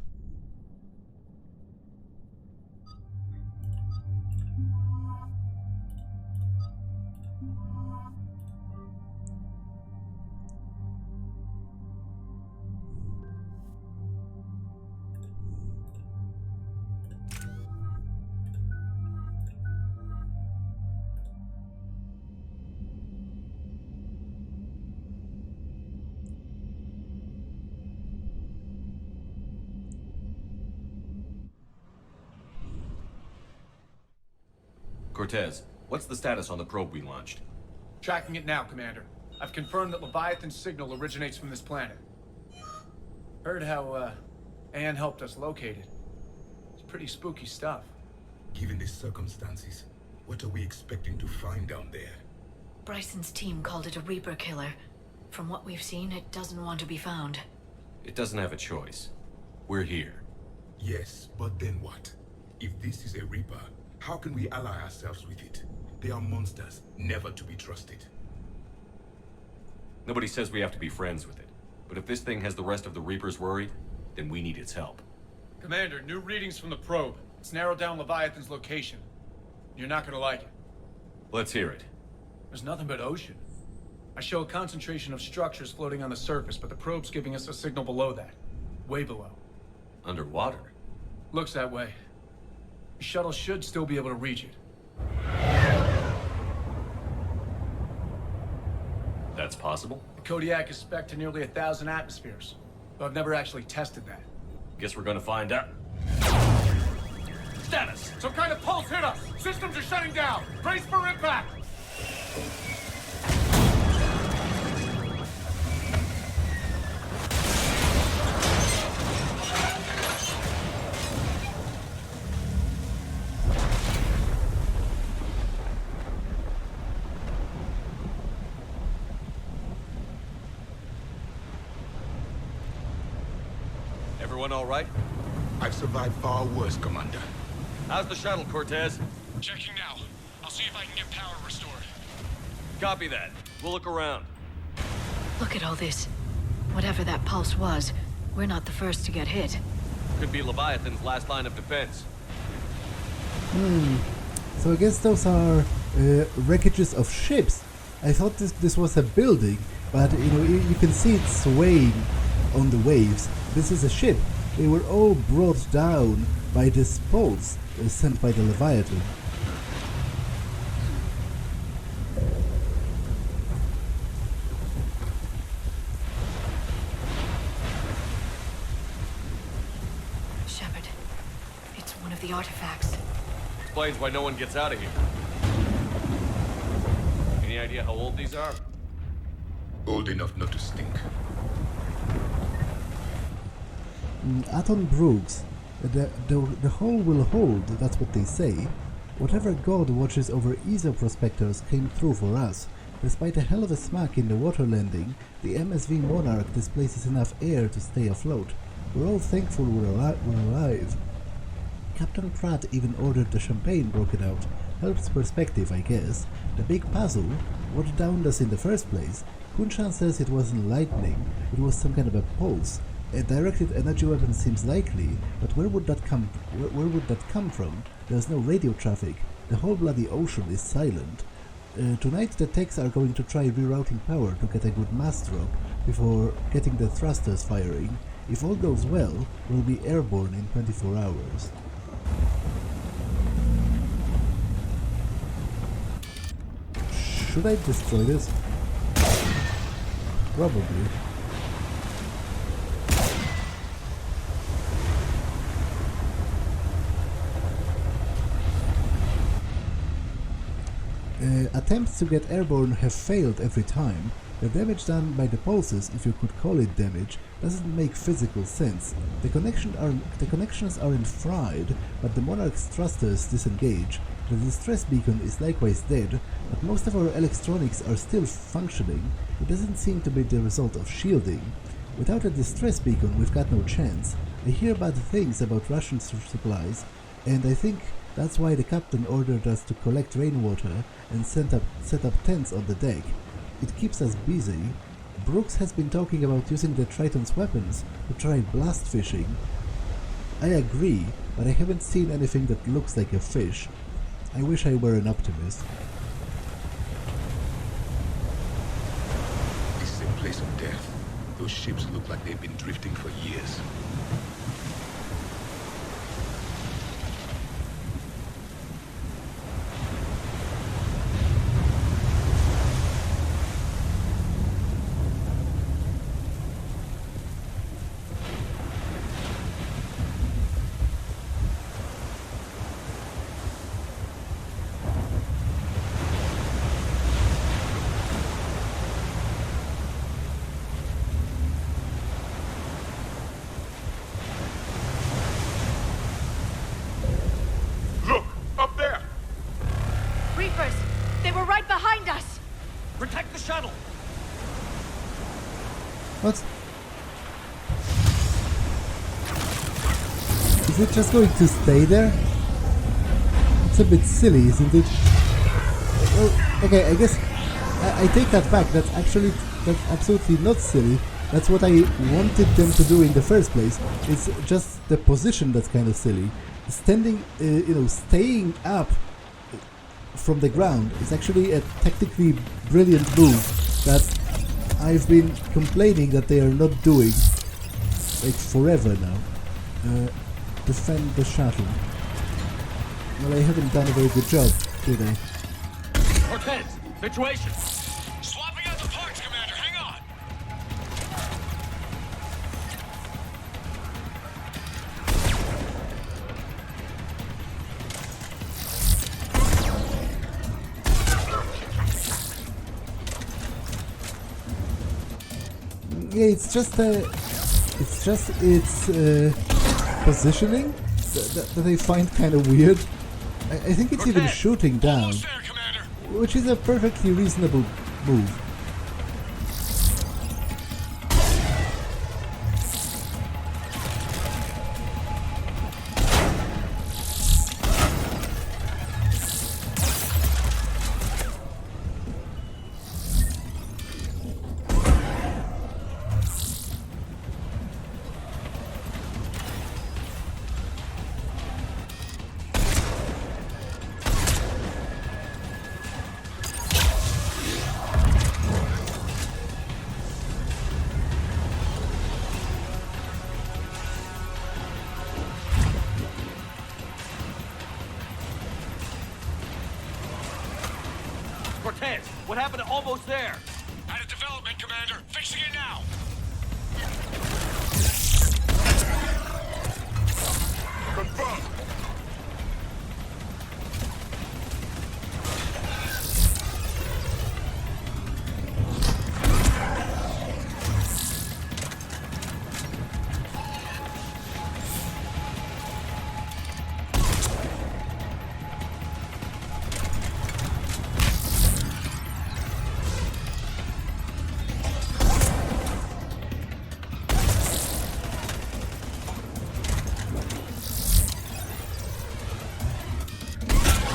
Cortez, what's the status on the probe we launched? Tracking it now, Commander. I've confirmed that Leviathan's signal originates from this planet. Heard how, Anne helped us locate it. It's pretty spooky stuff. Given the circumstances, what are we expecting to find down there? Bryson's team called it a Reaper killer. From what we've seen, it doesn't want to be found. It doesn't have a choice. We're here. Yes, but then what? If this is a Reaper, how can we ally ourselves with it? They are monsters, never to be trusted. Nobody says we have to be friends with it. But if this thing has the rest of the Reapers worried, then we need its help. Commander, new readings from the probe. It's narrowed down Leviathan's location. You're not gonna like it. Let's hear it. There's nothing but ocean. I show a concentration of structures floating on the surface, but the probe's giving us a signal below that. Way below. Underwater? Looks that way. The shuttle should still be able to reach it. That's possible? The Kodiak is spec'd to nearly 1,000 atmospheres, but I've never actually tested that. Guess we're gonna find out. Status! Some kind of pulse hit us! Systems are shutting down! Brace for impact! Everyone all right? I've survived far worse, Commander. How's the shuttle, Cortez? Checking now. I'll see if I can get power restored. Copy that. We'll look around. Look at all this. Whatever that pulse was, we're not the first to get hit. Could be Leviathan's last line of defense. So I guess those are wreckages of ships. I thought this was a building, but you can see it swaying on the waves. This is a ship. They were all brought down by this pulse sent by the Leviathan. Shepard, it's one of the artifacts. Explains why no one gets out of here. Any idea how old these are? Old enough not to stink. Aton Brooks, the hull will hold, that's what they say. Whatever god watches over ESO prospectors came through for us. Despite a hell of a smack in the water landing, the MSV Monarch displaces enough air to stay afloat. We're all thankful we're alive. Captain Pratt even ordered the champagne broken out. Helps perspective, I guess. The big puzzle, what downed us in the first place? Kunshan says it wasn't lightning, it was some kind of a pulse. A directed energy weapon seems likely, but where would that come from? There's no radio traffic. The whole bloody ocean is silent. Tonight the techs are going to try rerouting power to get a good mass drop before getting the thrusters firing. If all goes well, we'll be airborne in 24 hours. Should I destroy this? Probably. Attempts to get airborne have failed every time. The damage done by the pulses, if you could call it damage, doesn't make physical sense. The connections aren't fried, but the Monarch's thrusters disengage. The distress beacon is likewise dead, but most of our electronics are still functioning. It doesn't seem to be the result of shielding. Without a distress beacon, we've got no chance. I hear bad things about Russian supplies, and I think that's why the captain ordered us to collect rainwater and set up tents on the deck. It keeps us busy. Brooks has been talking about using the Triton's weapons to try blast fishing. I agree, but I haven't seen anything that looks like a fish. I wish I were an optimist. This is a place of death. Those ships look like they've been drifting for years. shuttle. What? Is it just going to stay there? It's a bit silly, isn't it? Well, okay, I guess I take that back. That's absolutely not silly. That's what I wanted them to do in the first place. It's just the position that's kind of silly. Standing, staying up from the ground is actually a technically brilliant move that I've been complaining that they are not doing like forever now. Defend the shuttle. Well, they haven't done a very good job, do they? Cortez, situation. Swapping out the parts, Commander. Hang on. Yeah, it's positioning that I find kind of weird. I think it's even shooting down, which is a perfectly reasonable move. Cortez, what happened to almost there? Out of development, Commander. Fixing it now. Confirmed.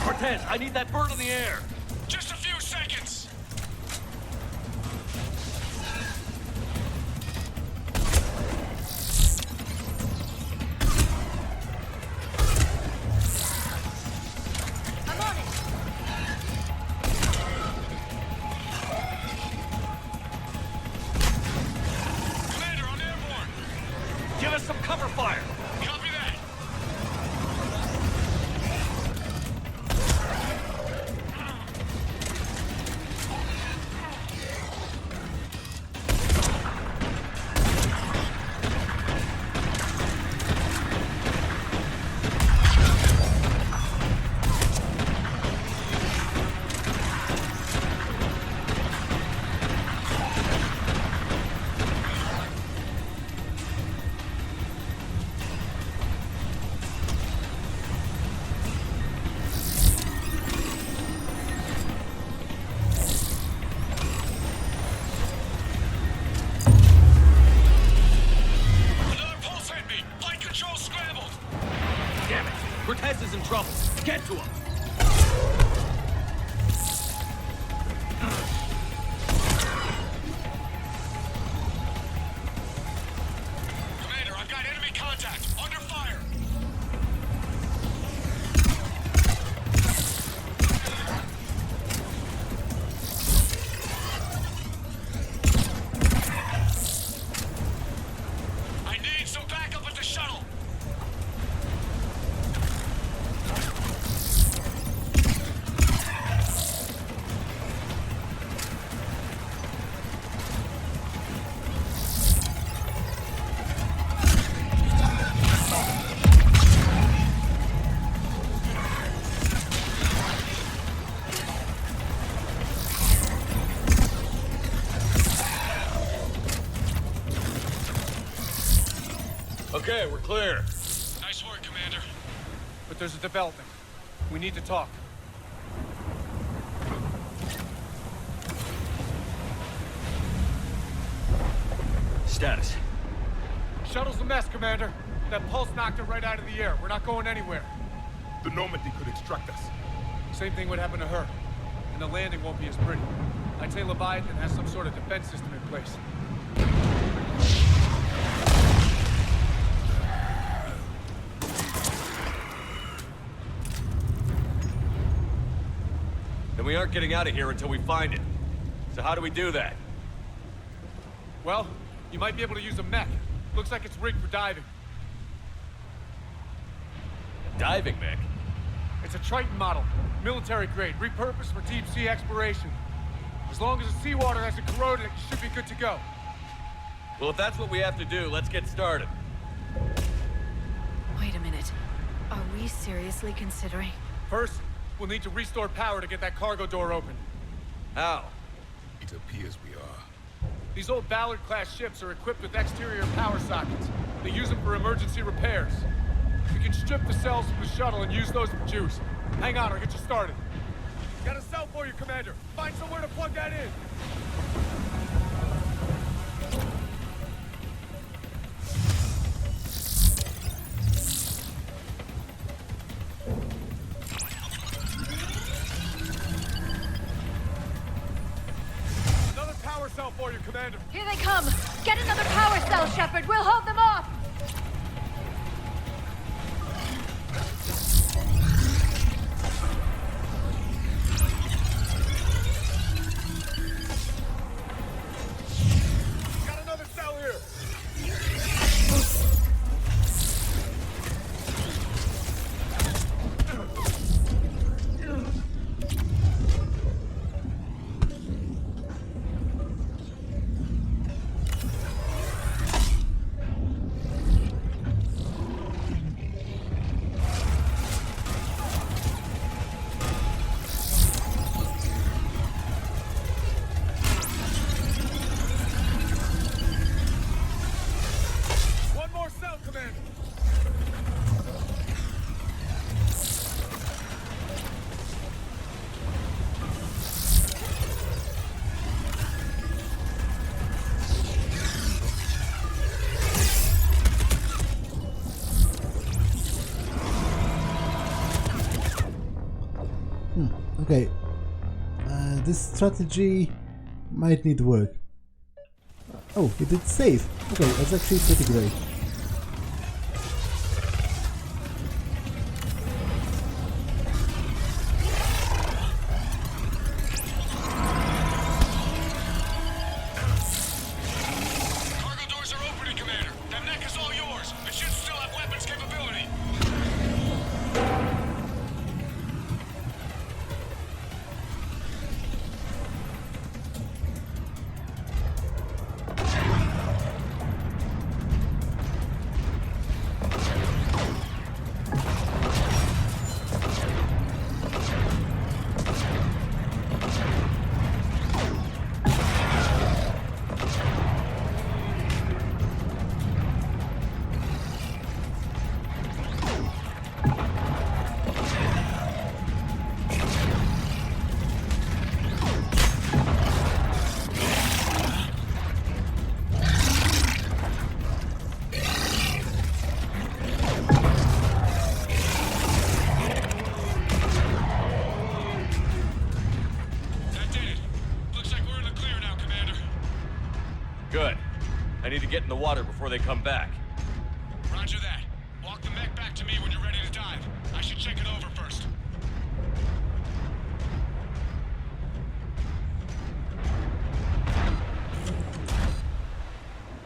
Cortez, I need that bird in the air. Just a few seconds. I'm on it. Commander, on airborne. Give us some cover fire. Copy that. Another pulse hit me. Flight control scrambled. Damn it. Cortez is in trouble. Get to him. Commander, I've got enemy contact. Under fire. I need some backup at the shuttle. Okay, we're clear. Nice work, Commander. But there's a development. We need to talk. Status. Shuttle's a mess, Commander. That pulse knocked her right out of the air. We're not going anywhere. The Normandy could extract us. Same thing would happen to her. And the landing won't be as pretty. I'd say Leviathan has some sort of defense system in place. Then we aren't getting out of here until we find it. So how do we do that? Well, you might be able to use a mech. Looks like it's rigged for diving. A diving mech? It's a Triton model. Military grade, repurposed for deep sea exploration. As long as the seawater hasn't corroded, it should be good to go. Well, if that's what we have to do, let's get started. Wait a minute. Are we seriously considering? First, we'll need to restore power to get that cargo door open. How? It appears we are. These old Ballard-class ships are equipped with exterior power sockets. They use them for emergency repairs. We can strip the cells from the shuttle and use those for juice. Hang on, I'll get you started. Got a cell for you, Commander. Find somewhere to plug that in. Another power cell for you, Commander. Here they come! Get another power cell, Shepard! We'll hold them off! Got another cell here. One more cell, Commander. Okay. This strategy might need work. Oh, it did save. Okay, that's actually pretty great. Cargo doors are opening, Commander. That mech is all yours. It should still have weapons capability. That did it. Looks like we're in the clear now, Commander. Good. I need to get in the water before they come back. Roger that. Walk the mech back to me when you're ready to dive. I should check it over first.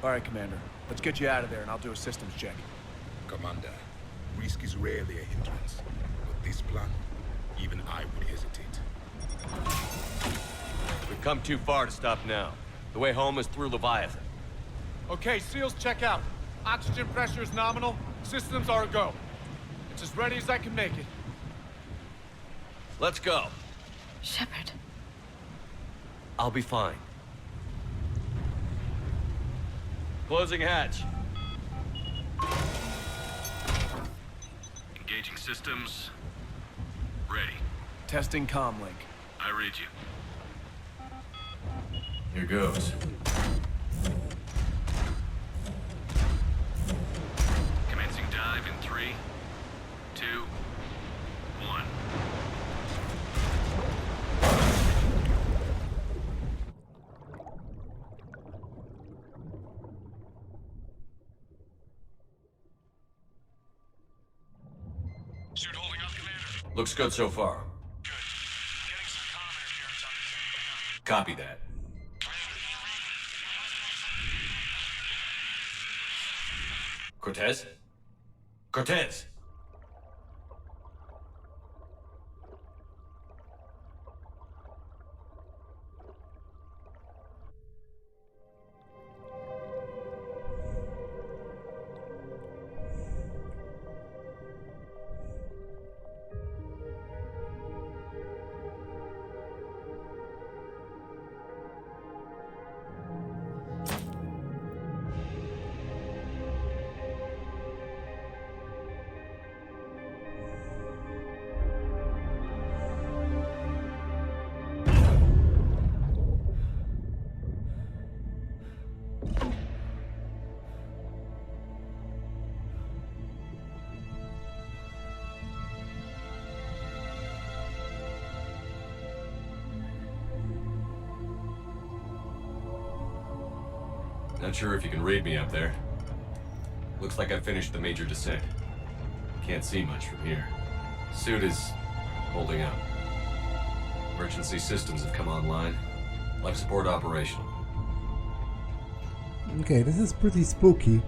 All right, Commander. Let's get you out of there, and I'll do a systems check. Commander, risk is rarely a hindrance. But this plan, even I would hesitate. We've come too far to stop now. The way home is through Leviathan. Okay, SEALs check out. Oxygen pressure is nominal. Systems are a go. It's as ready as I can make it. Let's go. Shepard. I'll be fine. Closing hatch. Engaging systems. Ready. Testing comlink. I read you. Here goes. 3, 2, 1. Suit holding up, Commander? Looks good so far. Good. Getting some comm interference on the thing. Copy that. Cortez? Cortez! Not sure if you can read me up there. Looks like I've finished the major descent. Can't see much from here. Suit is holding up. Emergency systems have come online. Life support operational. Okay, this is pretty spooky.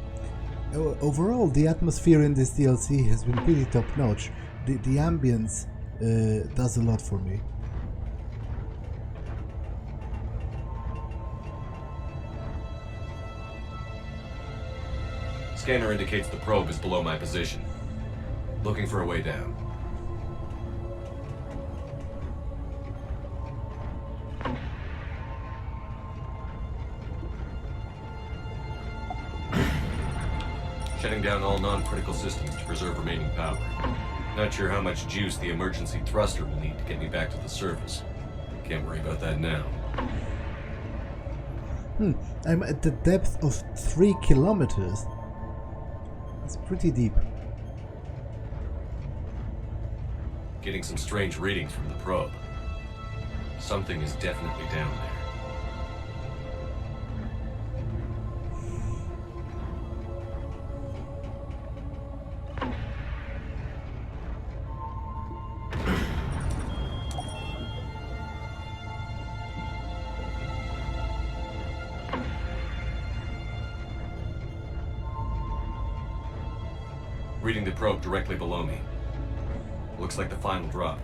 Overall, the atmosphere in this DLC has been pretty top-notch. The ambience does a lot for me. Scanner indicates the probe is below my position. Looking for a way down. Shutting down all non-critical systems to preserve remaining power. Not sure how much juice the emergency thruster will need to get me back to the surface. Can't worry about that now. I'm at the depth of 3 kilometers. It's pretty deep. Getting some strange readings from the probe. Something is definitely down there. Reading the probe directly below me. Looks like the final drop.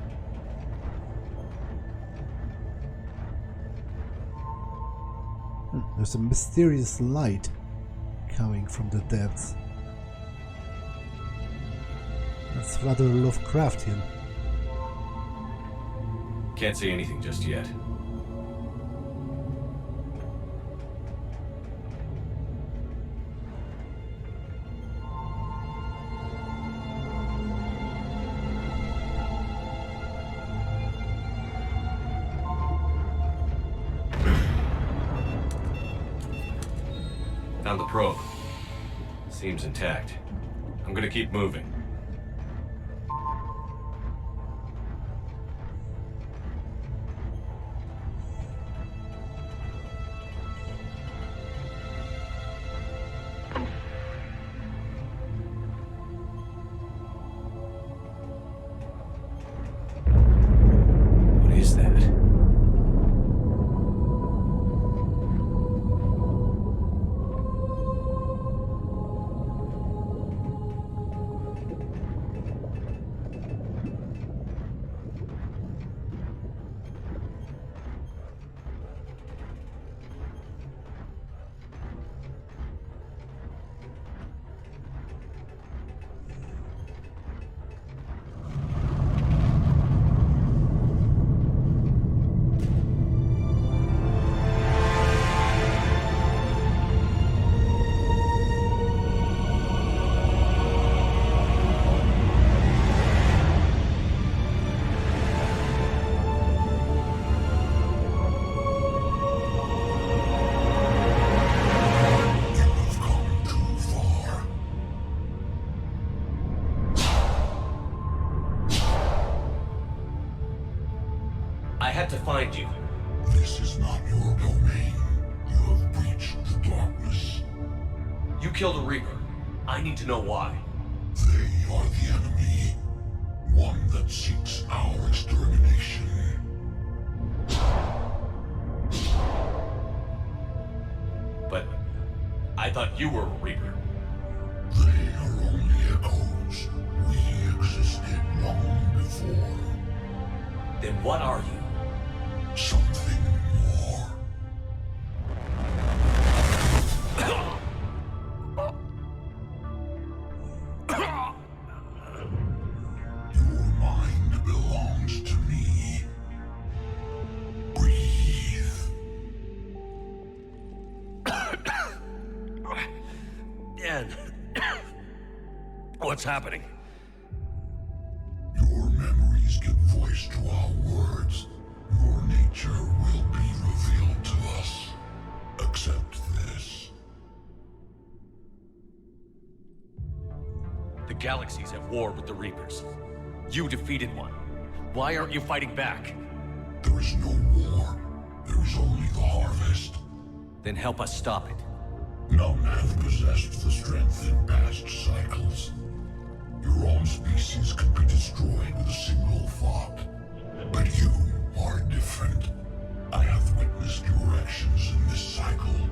There's a mysterious light coming from the depths. That's rather Lovecraftian. Can't see anything just yet. Found the probe. Seems intact. I'm gonna keep moving. What is that? had to find you. This is not your domain. You have breached the darkness. You killed a Reaper. I need to know why. They are the enemy. One that seeks our extermination. But I thought you were a Reaper. They are only echoes. We existed long before. Then what are you? Something more. Your mind belongs to me. Breathe. Dan. What's happening? Your memories give voice to our words. Your nature will be revealed to us. Accept this. The galaxies at war with the Reapers. You defeated one. Why aren't you fighting back? There is no war. There is only the harvest. Then help us stop it. None have possessed the strength in past cycles. Your own species could be destroyed with a single thought. But you are different. I have witnessed your actions in this cycle.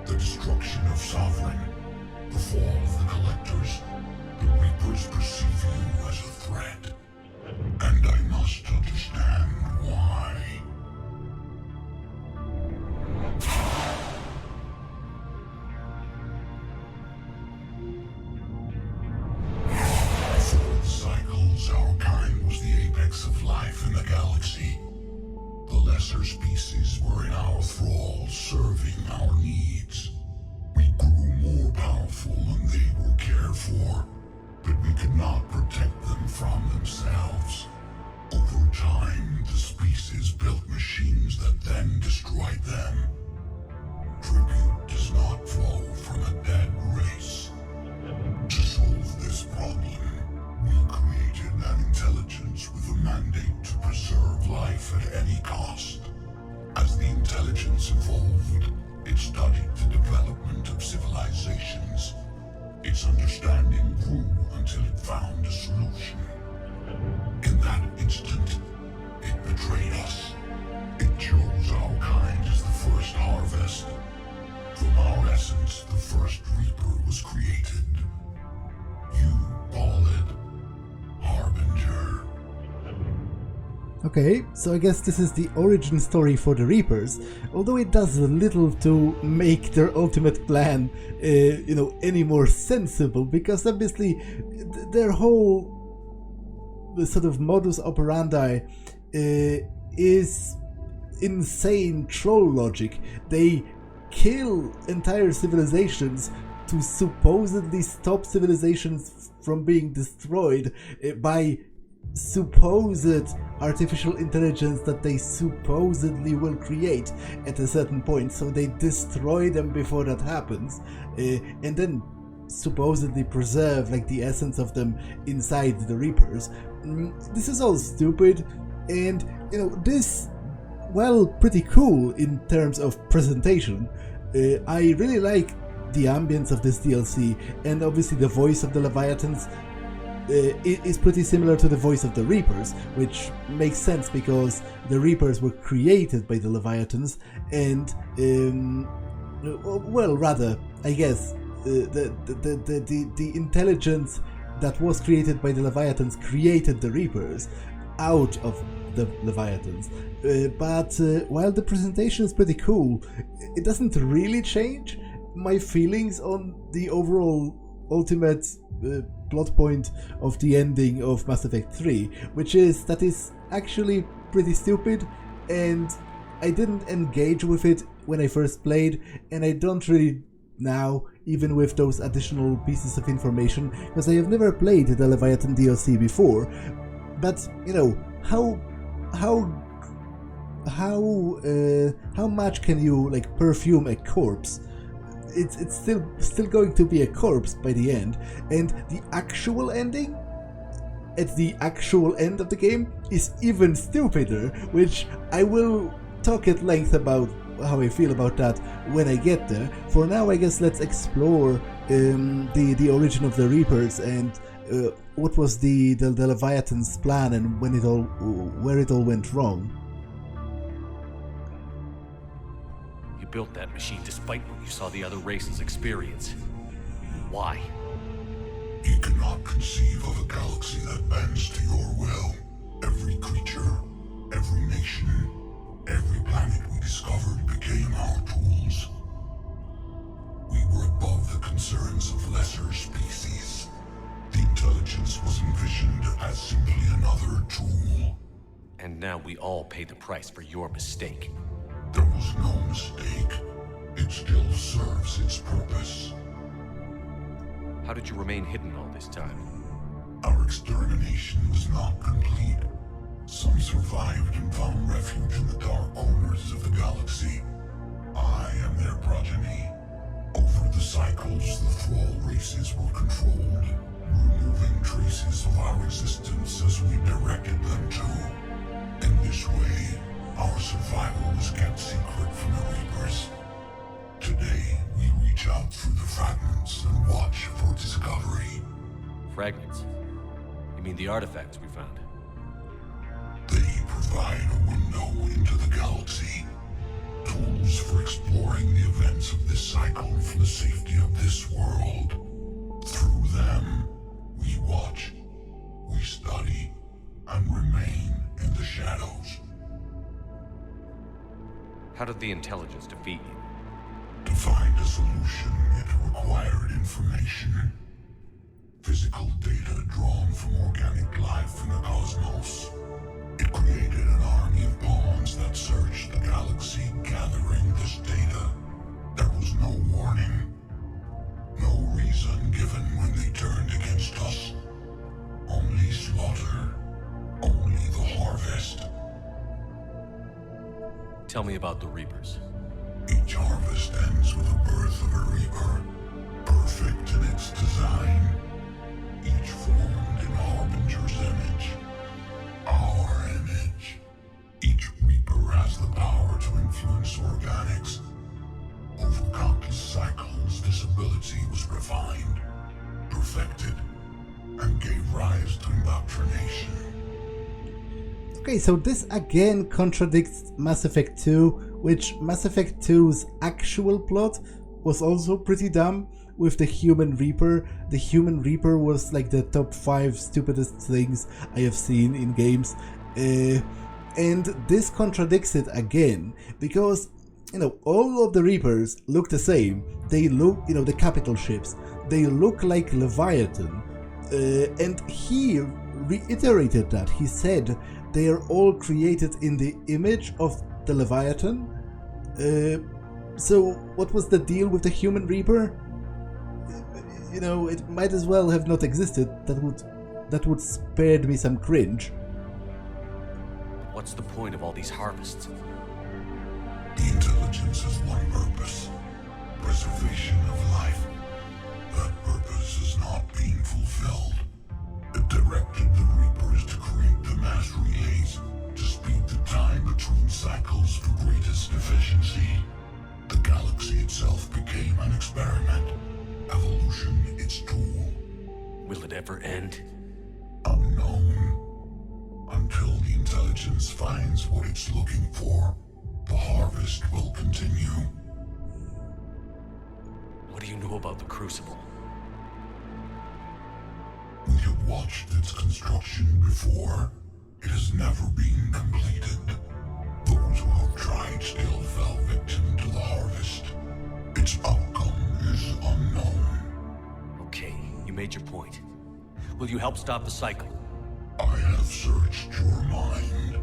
The destruction of Sovereign, the fall of the Collectors. The Reapers perceive you as a threat. And I must understand why. For cycles, our kind was the apex of life in the galaxy. The lesser species were in our thrall, serving our needs. We grew more powerful and they were cared for, but we could not protect them from themselves. Over time, the species built machines that then destroyed them. Tribute does not flow from a dead race. To solve this problem, we created an intelligence with a mandate to preserve life at any cost. As the intelligence evolved, it studied the development of civilizations. Its understanding grew until it found a solution. In that instant, it betrayed us. It chose our kind as the first harvest. From our essence, the first Reaper was created. You call it Harbinger. Okay, so I guess this is the origin story for the Reapers, although it does little to make their ultimate plan, any more sensible, because obviously their whole sort of modus operandi is insane troll logic. They kill entire civilizations to supposedly stop civilizations from being destroyed by supposed artificial intelligence that they supposedly will create at a certain point, so they destroy them before that happens, and then supposedly preserve like the essence of them inside the Reapers. This is all stupid, and this, well, pretty cool in terms of presentation. I really like the ambience of this DLC, and obviously the voice of the Leviathans is pretty similar to the voice of the Reapers, which makes sense because the Reapers were created by the Leviathans, and well, rather, I guess the intelligence that was created by the Leviathans created the Reapers out of the Leviathans. But while the presentation is pretty cool, it doesn't really change my feelings on the overall ultimate plot point of the ending of Mass Effect 3, which is that is actually pretty stupid, and I didn't engage with it when I first played, and I don't really now, even with those additional pieces of information, because I have never played the Leviathan DLC before. But how much can you like perfume a corpse? It's still going to be a corpse by the end, and the actual ending, at the actual end of the game is even stupider, which I will talk at length about how I feel about that when I get there. For now, I guess let's explore the origin of the Reapers and what was the Leviathan's plan and where it all went wrong. You built that machine despite what you saw the other races experience. Why? You cannot conceive of a galaxy that bends to your will. Every creature, every nation, every planet we discovered became our tools. We were above the concerns of lesser species. The intelligence was envisioned as simply another tool. And now we all pay the price for your mistake. There was no mistake. It still serves its purpose. How did you remain hidden all this time? Our extermination was not complete. Some survived and found refuge in the dark corners of the galaxy. I am their progeny. Over the cycles, the thrall races were controlled, removing traces of our existence as we directed them to. In this way, our survival was kept secret from the Reapers. Today, we reach out through the fragments and watch for discovery. Fragments? You mean the artifacts we found? They provide a window into the galaxy. Tools for exploring the events of this cycle for the safety of this world. Through them, we watch, we study, and remain in the shadows. How did the intelligence defeat you? To find a solution, it required information. Physical data drawn from organic life in the cosmos. It created an army of pawns that searched the galaxy, gathering this data. There was no warning. No reason given when they turned against us. Only slaughter. Only the harvest. Tell me about the Reapers. Each harvest ends with the birth of a Reaper. Perfect in its design. Each formed in Harbinger's image. Our image. Each Reaper has the power to influence organics. Over countless cycles, this ability was refined, perfected, and gave rise to indoctrination. Okay, so this again contradicts Mass Effect 2, which Mass Effect 2's actual plot was also pretty dumb. With the Human Reaper. The Human Reaper was like the top 5 stupidest things I have seen in games. And this contradicts it again, because, all of the Reapers look the same. They look, the capital ships, they look like Leviathan. And he reiterated that. He said they are all created in the image of the Leviathan. So what was the deal with the Human Reaper? It might as well have not existed. That would spared me some cringe. What's the point of all these harvests? The intelligence has one purpose. Preservation of life. That purpose is not being fulfilled. It directed the Reapers to create the mass relays to speed the time between cycles for greatest efficiency. The galaxy itself became an experiment. Evolution, its tool. Will it ever end? Unknown. Until the intelligence finds what it's looking for, the harvest will continue. What do you know about the Crucible? We have watched its construction before. It has never been completed. Those who have tried still fell victim to the harvest. Its outcome is unknown. Okay, you made your point. Will you help stop the cycle? I have searched your mind.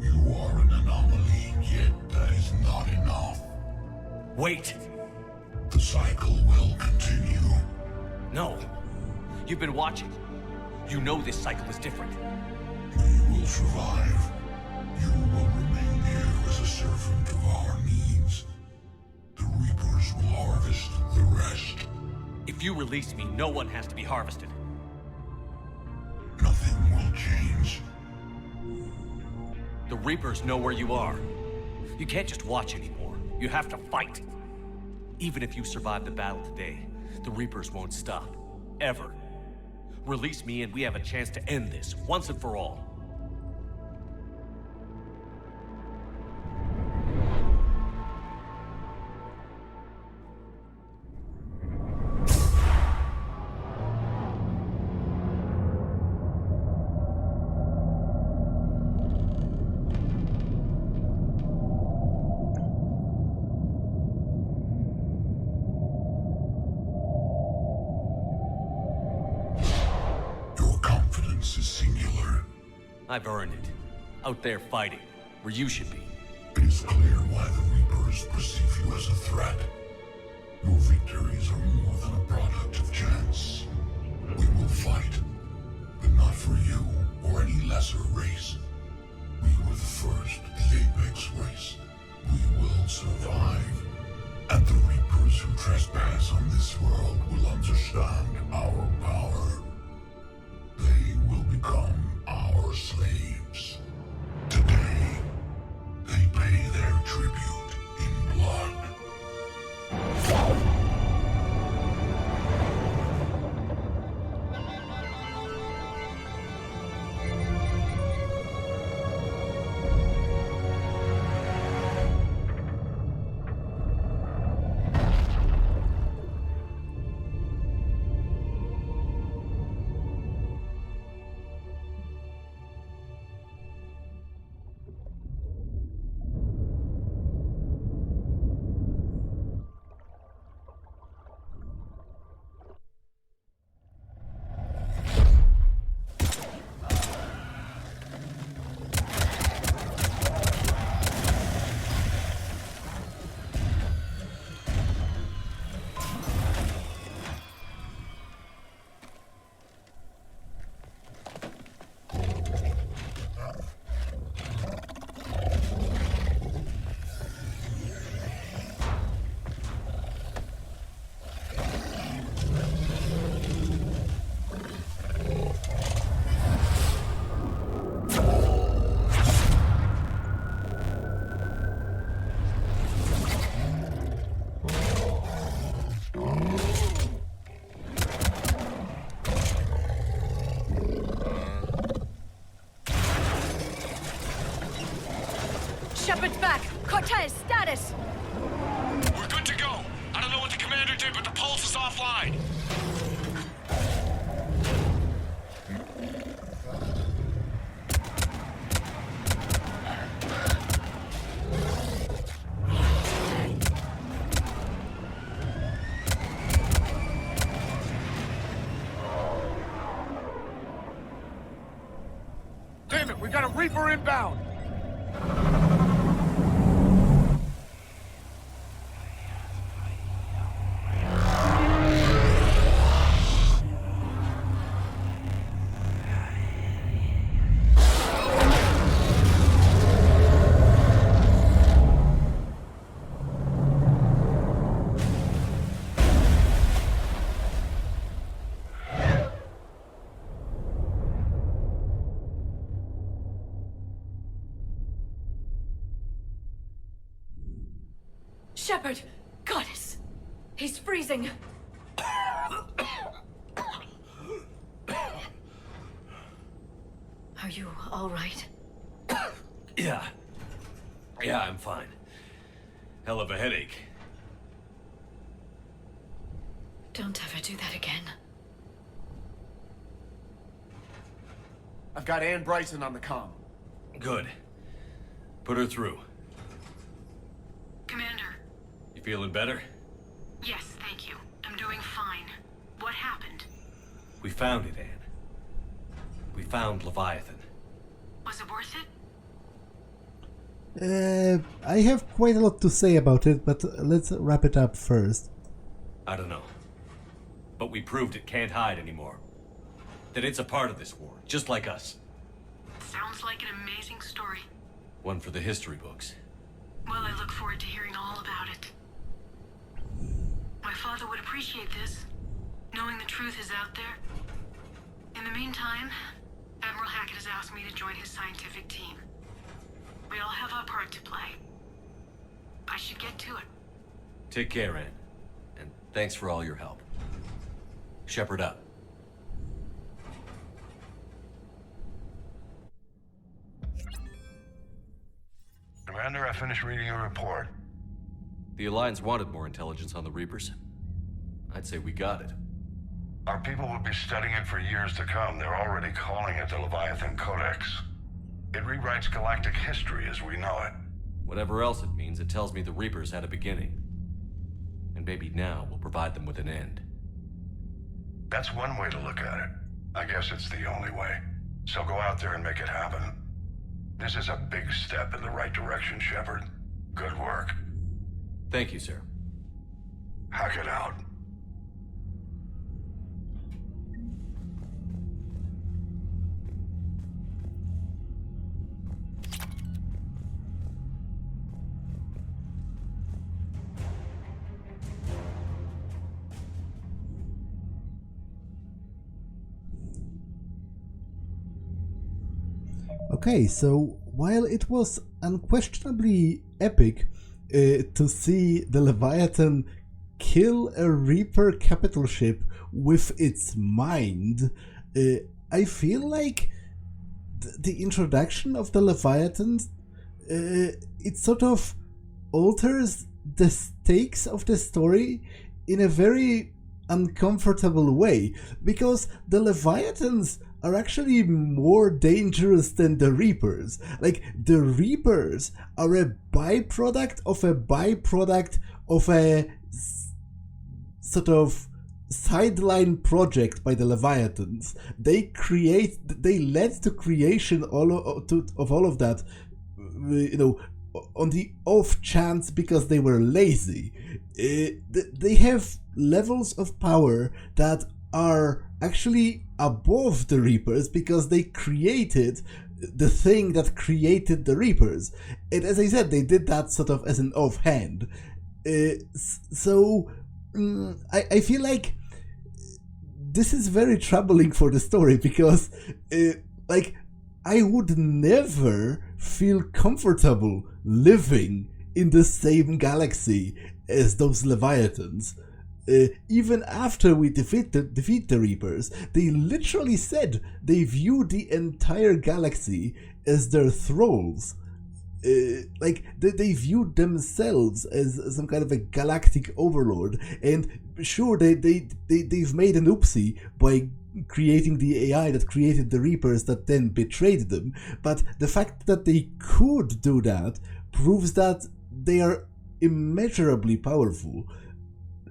You are an anomaly, yet that is not enough. Wait! The cycle will continue. No! You've been watching. You know this cycle is different. We will survive. You will remain here as a servant of our needs. The Reapers will harvest the rest. If you release me, no one has to be harvested. nothing will change. The Reapers know where you are. You can't just watch anymore. You have to fight. Even if you survive the battle today, the Reapers won't stop. Ever. Release me and we have a chance to end this, once and for all. Is singular. I've earned it. Out there fighting, where you should be. It is clear why the Reapers perceive you as a threat. Your victories are more than a product of chance. We will fight, but not for you or any lesser race. We were the first, the Apex race. We will survive. And the Reapers who trespass on this world will understand our power. They will become our slaves. Today, they pay their tribute in blood. Shepard's back! Cortez, status! We're good to go. I don't know what the commander did, but the pulse is offline. Damn it, we got a Reaper inbound! Shepard! Goddess! He's freezing! Are you all right? Yeah, I'm fine. Hell of a headache. Don't ever do that again. I've got Ann Bryson on the comm. Good. Put her through. Commander. You feeling better? Yes, thank you. I'm doing fine. What happened? We found it, Anne. We found Leviathan. Was it worth I it? have quite a lot to say about it, but let's wrap it up first. I don't know. But we proved it can't hide anymore. That it's a part of this war, just like us. Sounds like an amazing story. One for the history books. Well, I look forward to hearing all about it. My father would appreciate this, knowing the truth is out there. In the meantime, Admiral Hackett has asked me to join his scientific team. We all have a part to play. I should get to it. Take care, Ann. And thanks for all your help. Shepard up. Commander, I finished reading your report. The Alliance wanted more intelligence on the Reapers. I'd say we got it. Our people will be studying it for years to come. They're already calling it the Leviathan Codex. It rewrites galactic history as we know it. Whatever else it means, it tells me the Reapers had a beginning. And maybe now we'll provide them with an end. That's one way to look at it. I guess it's the only way. So go out there and make it happen. This is a big step in the right direction, Shepard. Good work. Thank you, sir. Hackett out. Okay, so while it was unquestionably epic to see the Leviathan kill a Reaper capital ship with its mind, I feel like the introduction of the Leviathans, it sort of alters the stakes of the story in a very uncomfortable way, because the Leviathans are actually more dangerous than the Reapers. Like, the Reapers are a byproduct of a sort of sideline project by the Leviathans. They led to creation of all of that, on the off chance because they were lazy. They have levels of power that are actually above the Reapers because they created the thing that created the Reapers. And as I said, they did that sort of as an offhand. I feel like this is very troubling for the story because, I would never feel comfortable living in the same galaxy as those Leviathans. Even after we defeat the Reapers, they literally said they view the entire galaxy as their thralls. They view themselves as some kind of a galactic overlord. And sure, they've made an oopsie by creating the AI that created the Reapers that then betrayed them. But the fact that they could do that proves that they are immeasurably powerful.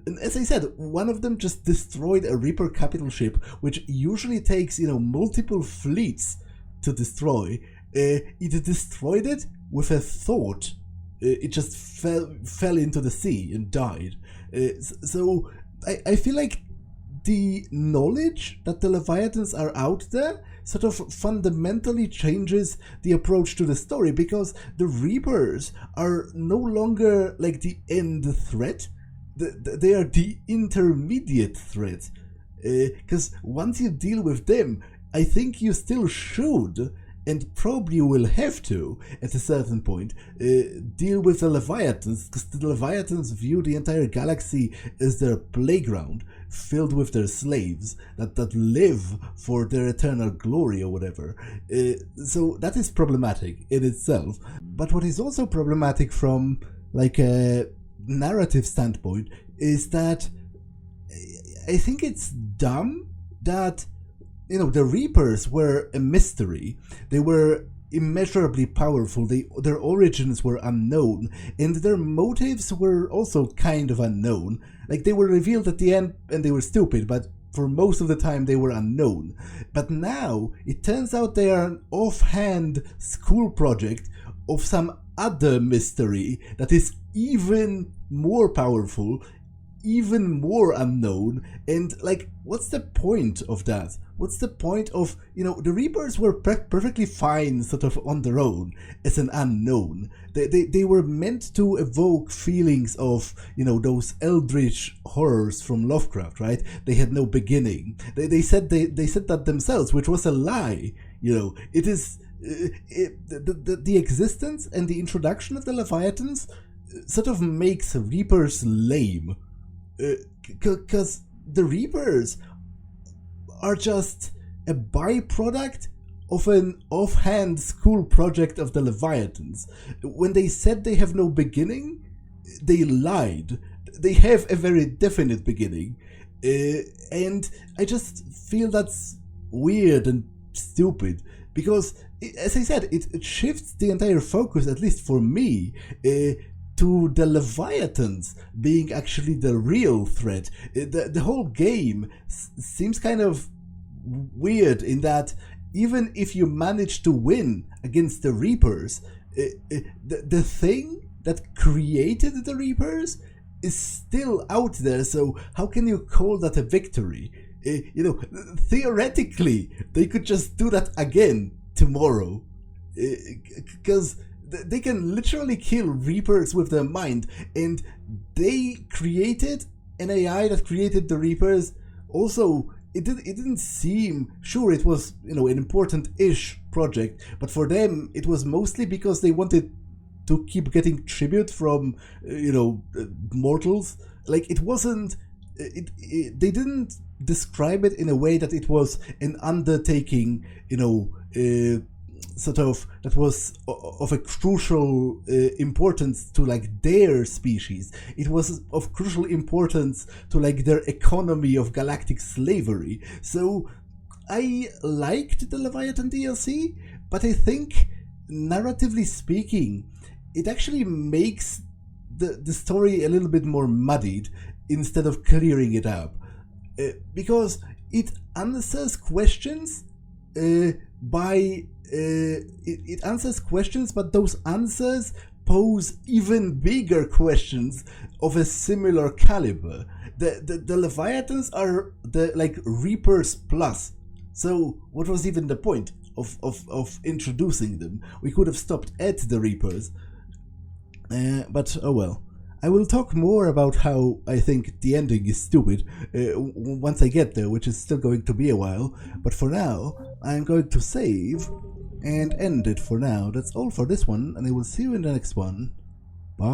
And as I said, one of them just destroyed a Reaper capital ship, which usually takes, multiple fleets to destroy. It destroyed it with a thought. It just fell into the sea and died. So I feel like the knowledge that the Leviathans are out there sort of fundamentally changes the approach to the story, because the Reapers are no longer like the end threat. They are the intermediate threat. Because once you deal with them, I think you still should, and probably will have to, at a certain point, deal with the Leviathans, because the Leviathans view the entire galaxy as their playground, filled with their slaves that live for their eternal glory or whatever. So that is problematic in itself. But what is also problematic from a narrative standpoint is that I think it's dumb that the Reapers were a mystery. They were immeasurably powerful. Their origins were unknown, and their motives were also kind of unknown. They were revealed at the end and they were stupid, but for most of the time they were unknown. But now it turns out they are an offhand school project of some other mystery that is even more powerful, even more unknown. And what's the point of that? What's the point of, the Reapers were perfectly fine sort of on their own as an unknown. They were meant to evoke feelings of, those eldritch horrors from Lovecraft, right? They had no beginning. They said that themselves, which was a lie. You know, it is the existence and the introduction of the Leviathans sort of makes Reapers lame, because the Reapers are just a byproduct of an offhand school project of the Leviathans. When they said they have no beginning, they lied. They have a very definite beginning, and I just feel that's weird and stupid, because, as I said, it shifts the entire focus, at least for me, to the Leviathans being actually the real threat. The whole game seems kind of weird in that even if you manage to win against the Reapers, the thing that created the Reapers is still out there, so how can you call that a victory? You know, theoretically, they could just do that again tomorrow, because they can literally kill Reapers with their mind, and they created an AI that created the Reapers. Also, it didn't seem, sure, it was, you know, an important-ish project, but for them it was mostly because they wanted to keep getting tribute from, you know, mortals. Like, it wasn't, they didn't describe it in a way that it was an undertaking, you know, sort of, that was of a crucial importance to, like, their species. It was of crucial importance to, like, their economy of galactic slavery. So I liked the Leviathan DLC, but I think, narratively speaking, it actually makes the story a little bit more muddied instead of clearing it up, because it answers questions it answers questions, but those answers pose even bigger questions of a similar caliber. The Leviathans are the, like, Reapers plus. So what was even the point of introducing them? We could have stopped at the Reapers. But oh well. I will talk more about how I think the ending is stupid once I get there, which is still going to be a while. But for now, I'm going to save and end it for now. That's all for this one, and I will see you in the next one. Bye.